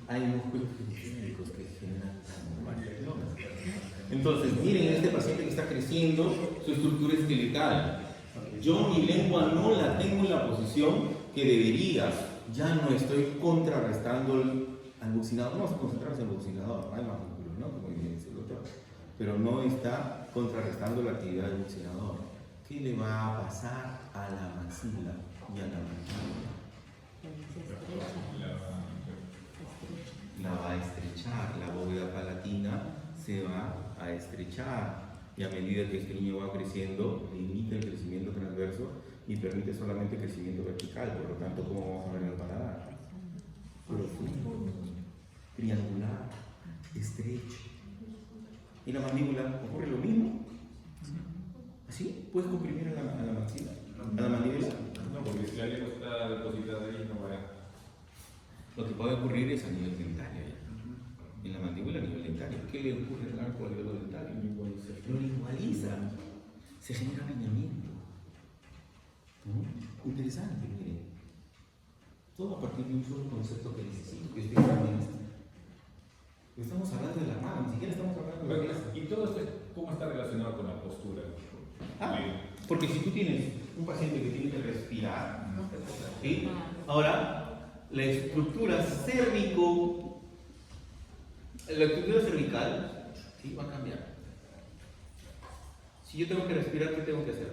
Hay músculos periféricos que generan. Entonces, miren, este paciente que está creciendo, su estructura esqueletal. Yo mi lengua no la tengo en la posición que debería. Ya no estoy contrarrestando al buccinador. Vamos a concentrarnos en el buccinador. Hay más músculos, ¿no? Como dice el otro. Pero no está contrarrestando la actividad del buccinador. ¿Qué le va a pasar a la maxila y a la mandíbula? La va a estrechar, la bóveda palatina se va a estrechar y a medida que este niño va creciendo limita el crecimiento transverso y permite solamente crecimiento vertical, por lo tanto, ¿cómo vamos a ver en el paladar? Profundo, triangular, estrecho. ¿Y la mandíbula ocurre lo mismo? ¿Así? ¿Puedes comprimir a la maxila? ¿A la mandíbula? No, porque si la lengua está depositada ahí, no va a... Lo que puede ocurrir es a nivel dentario. En la mandíbula a nivel dentario. ¿Qué le ocurre al arco a nivel dentario? Lo lingualiza. Se genera alineamiento. ¿No? Interesante, miren. Todo a partir de un solo concepto que necesito, que es estamos hablando de la mano, ni siquiera estamos hablando de la cabeza. ¿Y todo esto cómo está relacionado con la postura? Porque si tú tienes un paciente que tiene que respirar, ¿sí? Ahora, la estructura cervical, ¿sí? Va a cambiar. Si yo tengo que respirar, ¿qué tengo que hacer?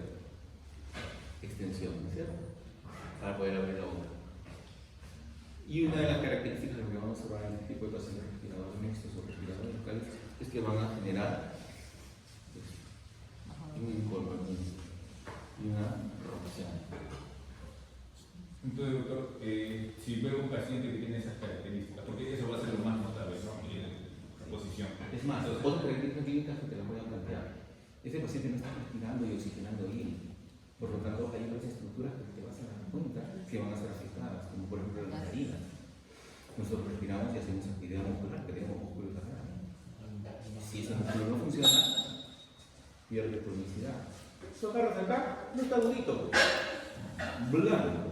Extensión, ¿no es cierto? Para poder abrir la boca. Y una de las características de lo que vamos a observar en este tipo de pacientes respiradores mixtos o respiradores locales es que van a generar un incolumio y una rotación. Entonces, doctor, si veo un paciente que tiene esas características, porque eso va a ser lo más notable, ¿no? La posición. Es más, otra característica clínica que te la voy a plantear. Ese paciente no está respirando y oxigenando bien. Por lo tanto, hay otras estructuras que te vas a dar cuenta que van a ser afectadas, como por ejemplo las narinas. Nosotros respiramos y hacemos actividad muscular, que tenemos músculos acá. Si ese músculo no funciona, pierde tonicidad. Esto agarras acá, no está durito, blanco.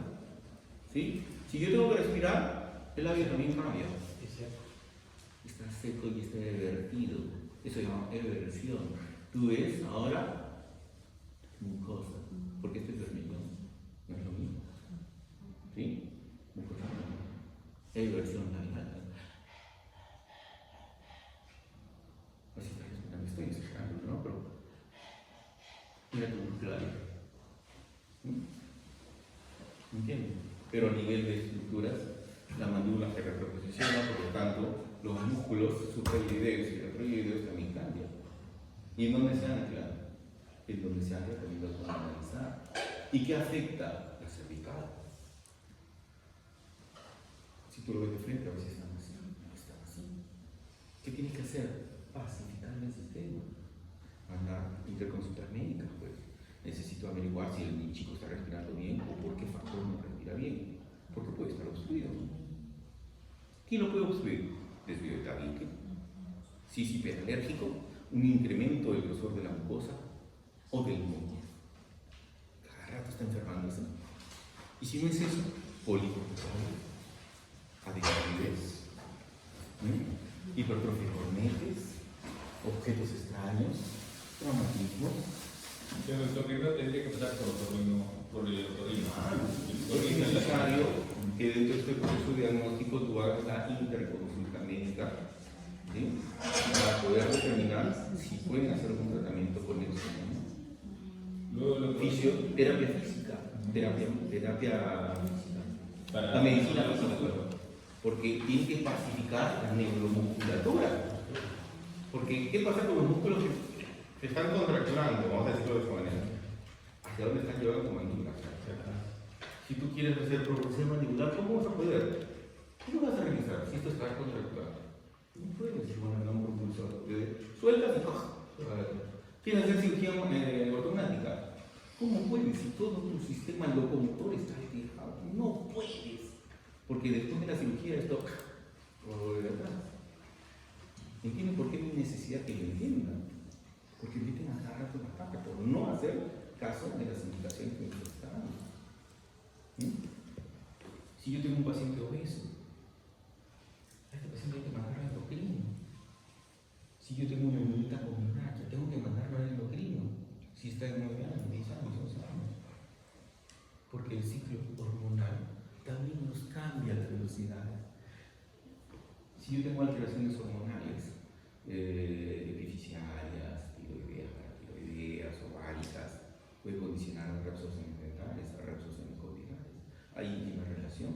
¿Sí? Si yo tengo que respirar, el labio también cambia. Está seco y está evertido. Eso se llama eversión. Tú ves ahora mucosa, porque este es vermellón, no es lo mismo. ¿Sí? Mucosa. Eversión labial. Así está respirando, estoy exagerando, ¿no? Pero mira tu musculario. ¿Entiendes? Pero a nivel de estructuras, la mandíbula se reposiciona, por lo tanto, los músculos suprayoideos y retroyoideos también cambian. ¿Y en dónde se anclan? En donde se ancla con el analizar. ¿Y qué afecta? La cervical. Si tú lo ves de frente, a veces están así, están así. ¿Qué tienes que hacer? Pacificar el sistema. Mandar interconsultas médicas, pues. Necesito averiguar si el chico está respirando bien o por qué factor no respira bien. Porque puede estar obstruido. ¿Quién lo puede obstruir? Desvío de tabique, sícipe alérgico, un incremento del grosor de la mucosa o del moco. Cada rato está enfermándose. Y si no es eso, pólipo, adenoides, hipertrofia cornetes, objetos extraños, traumatismos. Pero nuestro primero tendría que pasar por el otorrino. Es necesario que dentro de este proceso diagnóstico tú hagas la interconsulta médica, ¿sí? Para poder determinar si pueden hacer algún tratamiento con eso, ¿no? Luego, Fisioterapia física, terapia física, la medicina física, porque tiene que pacificar la neuromusculatura. Porque, ¿qué pasa con los músculos que se están contracturando? Vamos a decirlo de esa manera. ¿Hacia dónde están llevando tu mandíbula? Si tú quieres hacer progresión mandibular, ¿cómo vas a poder? ¿Cómo vas a realizar si esto está contracturado? No puedes poner un propulsor. Sueltas y coja. ¿Quieres hacer cirugía ortognática? ¿Cómo puedes si todo tu sistema locomotor está despejado? No puedes. Porque después de la cirugía esto volver atrás. ¿Entienden por qué mi necesidad que lo entiendan? Porque meten a cada rato la pata por no hacer caso de las indicaciones que nos están dando. Si yo tengo un paciente obeso, a este paciente hay que mandarlo al endocrino. Si yo tengo una niñita con migraña, tengo que mandarlo al endocrino. Si está en 9 años, 10 años, 11 años. Porque el ciclo hormonal también nos cambia las velocidades. Si yo tengo alteraciones hormonales, epifisiarias, tiroideas, ováricas, puede condicionar a reabsorciones dentales, a reabsorciones caudinales. Hay íntima relación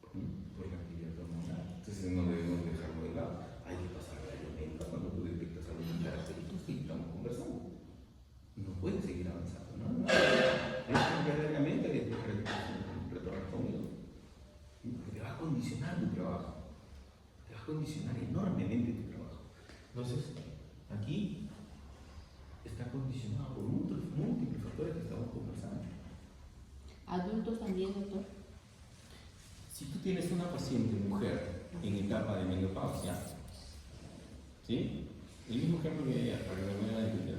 por la actividad hormonal. Entonces no debemos dejarlo de lado. Hay que pasar a la médica cuando tú detectas alguna característica que estamos conversando. No puedes seguir avanzando, ¿no? Es cambiar la mente y retornar conmigo. Porque te va a condicionar tu trabajo. Te va a condicionar enormemente tu trabajo. Entonces, aquí está condicionado por múltiples factores que estamos conversando. ¿Adultos también, doctor? Si tú tienes una paciente mujer en etapa de menopausia, ¿sí? El mismo ejemplo que ella, para que me vayan a entender.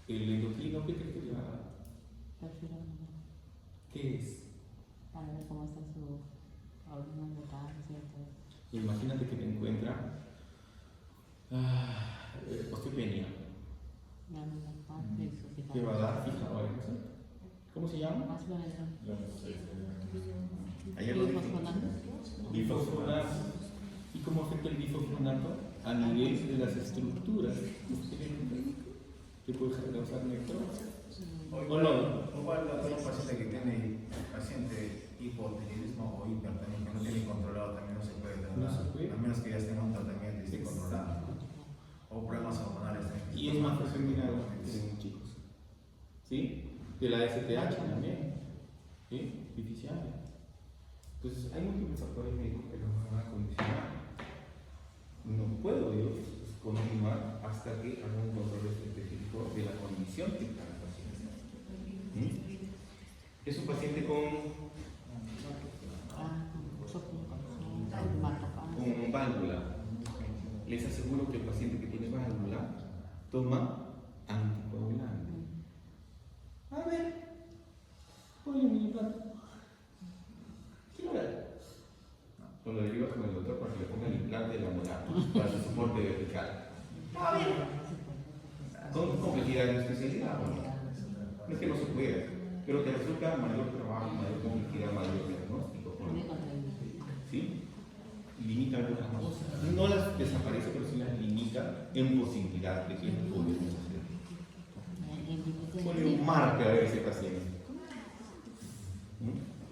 ¿El endocrino qué crees que te va a dar? ¿Qué es? Para ver cómo está su órgano vocal, ¿cierto? Imagínate que te encuentra osteopenia. ¿Qué va a dar? Fija, ¿cómo se llama? Bifosfonato. ¿Y cómo afecta el bifosfonato? A nivel de las estructuras que puede causar necrosis. ¿O no? Igual un paciente que tiene hipotiroidismo o hipertensión que no tiene controlado también no se puede tratar. No se puede. A menos que ya tenga un tratamiento y esté controlado. O problemas hormonales también. Y es más femenino en chicos. ¿Sí? De la STH también. ¿Sí? Artificial. Entonces hay múltiples factores médicos que nos van a condicionar. No puedo yo continuar hasta que haga un control específico de la condición que está el paciente. Es un paciente con válvula. Les aseguro que el paciente que tiene válvula toma anticoagulante. A ver, ponle un implante. Quiero ver. Cuando le digo con el doctor para que le ponga el implante de la molar para su soporte vertical. A ver. Con complejidad de especialidad, no es que no se puede, pero te resulta mayor trabajo, mayor complejidad, mayor diagnóstico. ¿Sí? Limita algunas cosas. No las desaparece, pero sí las limita en posibilidad de que no podemos hacer. Pone un marco a ver ese paciente.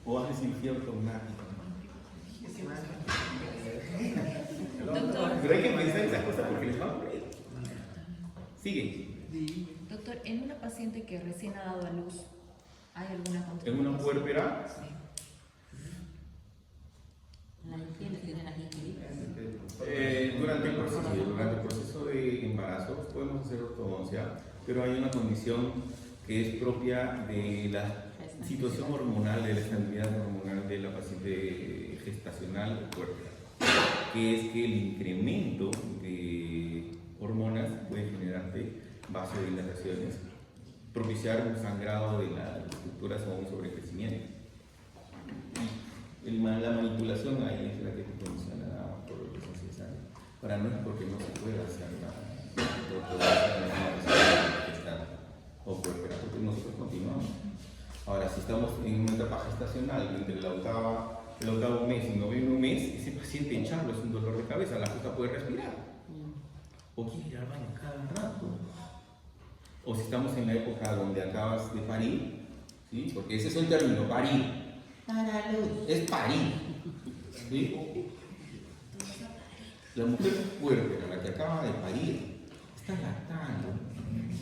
O hace cirugía ortognática. Doctor. Pero hay que pensar esas cosas porque les va a ocurrir. Sigue. Doctor, en una paciente que recién ha dado a luz, ¿hay alguna En contraindicación? una puérpera. Sí. Durante el proceso de embarazo podemos hacer ortodoncia, pero hay una condición que es propia de la situación hormonal, de la estabilidad hormonal de la paciente gestacional o puérpera, que es que el incremento de hormonas puede generarte vasodilataciones, propiciar un sangrado de las estructuras o un sobrecrecimiento. La manipulación ahí es la que te condiciona por lo que es necesario. Para no es porque no se puede hacer la ortodoncia o puérpera, porque nosotros continuamos. Ahora, si estamos en una etapa gestacional entre el octavo mes y el noveno mes, ese paciente hincharlo es un dolor de cabeza, la justa puede respirar. O quiere ir al baño cada rato. O si estamos en la época donde acabas de parir, ¿sí? Porque ese es el término, parir. Es parir. ¿Sí? La mujer fuerte, la que acaba de parir, está lactando.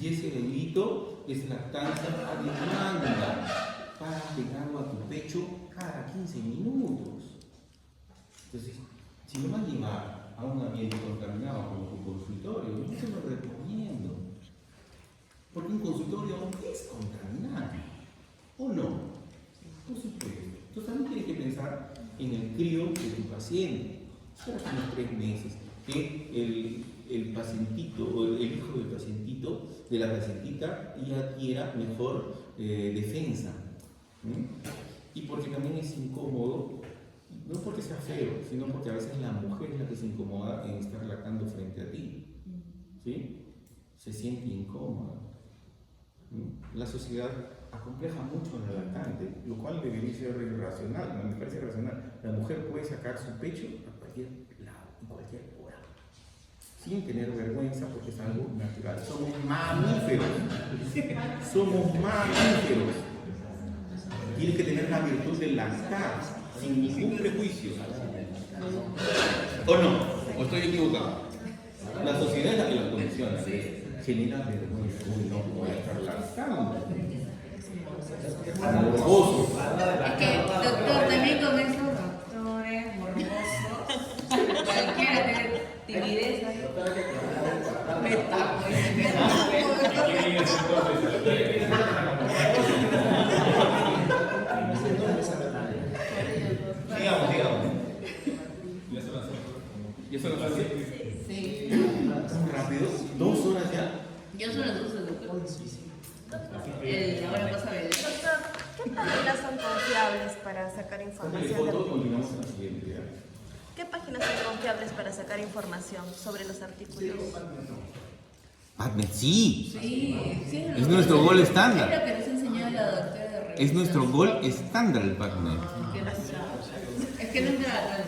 Y ese bebito es lactancia a demanda para pegarlo a tu pecho cada 15 minutos. Entonces, si lo vas a llevar a un ambiente contaminado como tu consultorio, no se lo recomiendo. Porque un consultorio es contaminado. ¿O no? Por supuesto. Entonces también tienes que pensar en el crío de tu paciente. Espera unos 3 meses. Que el pacientito o el hijo del pacientito, de la pacientita, ya adquiera mejor defensa. Y porque también es incómodo, no porque sea feo, sino porque a veces la mujer es la que se incomoda en estar lactando frente a ti. ¿Sí? Se siente incómoda. La sociedad acompleja mucho a la lactante, lo cual debería ser racional, me parece racional. La mujer puede sacar su pecho a cualquier lado, en cualquier hora, sin tener vergüenza porque es algo natural. Somos mamíferos. Somos mamíferos. Tienes que tener la virtud de lactar, sin ningún prejuicio. ¿O no? ¿O estoy equivocado? La sociedad es la que lo condiciona. Genera vergüenza. Uy, no voy a estar lactando. Morboso. Es que, doctor, también con esos doctores morbosos, cualquiera tiene timidez. Me tapo. Digamos. ¿Ya son las 7? Sí. ¿Tan rápido? 2 horas ya. Yo solo las uso, doctor. Ahora pasa a ver. Doctor, ¿qué páginas son confiables para sacar información? Continuamos en la siguiente. ¿Ya? ¿Qué páginas son confiables para sacar información sobre los artículos? PubMed, sí. Sí, Es nuestro gol estándar. Es lo que nos enseñó la doctora de revista. Es nuestro gol estándar el PubMed. Es que no entra.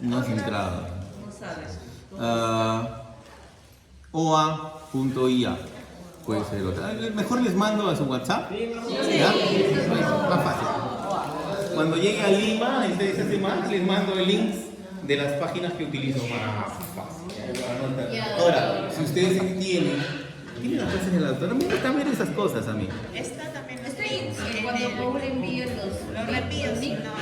No has entrado. No sabes. OA.ia. Puede ser otra. Mejor les mando a su WhatsApp. ¿Ya? Más fácil. Cuando llegue a Lima, esta semana, les mando el link de las páginas que utilizo más fácil. Ahora, si ustedes tienen las clases de la doctora, me gusta ver esas cosas a mí. Esta también es Cuando Paul envía los reenvíos, sí, no,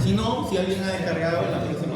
Si no, si alguien ha descargado en la próxima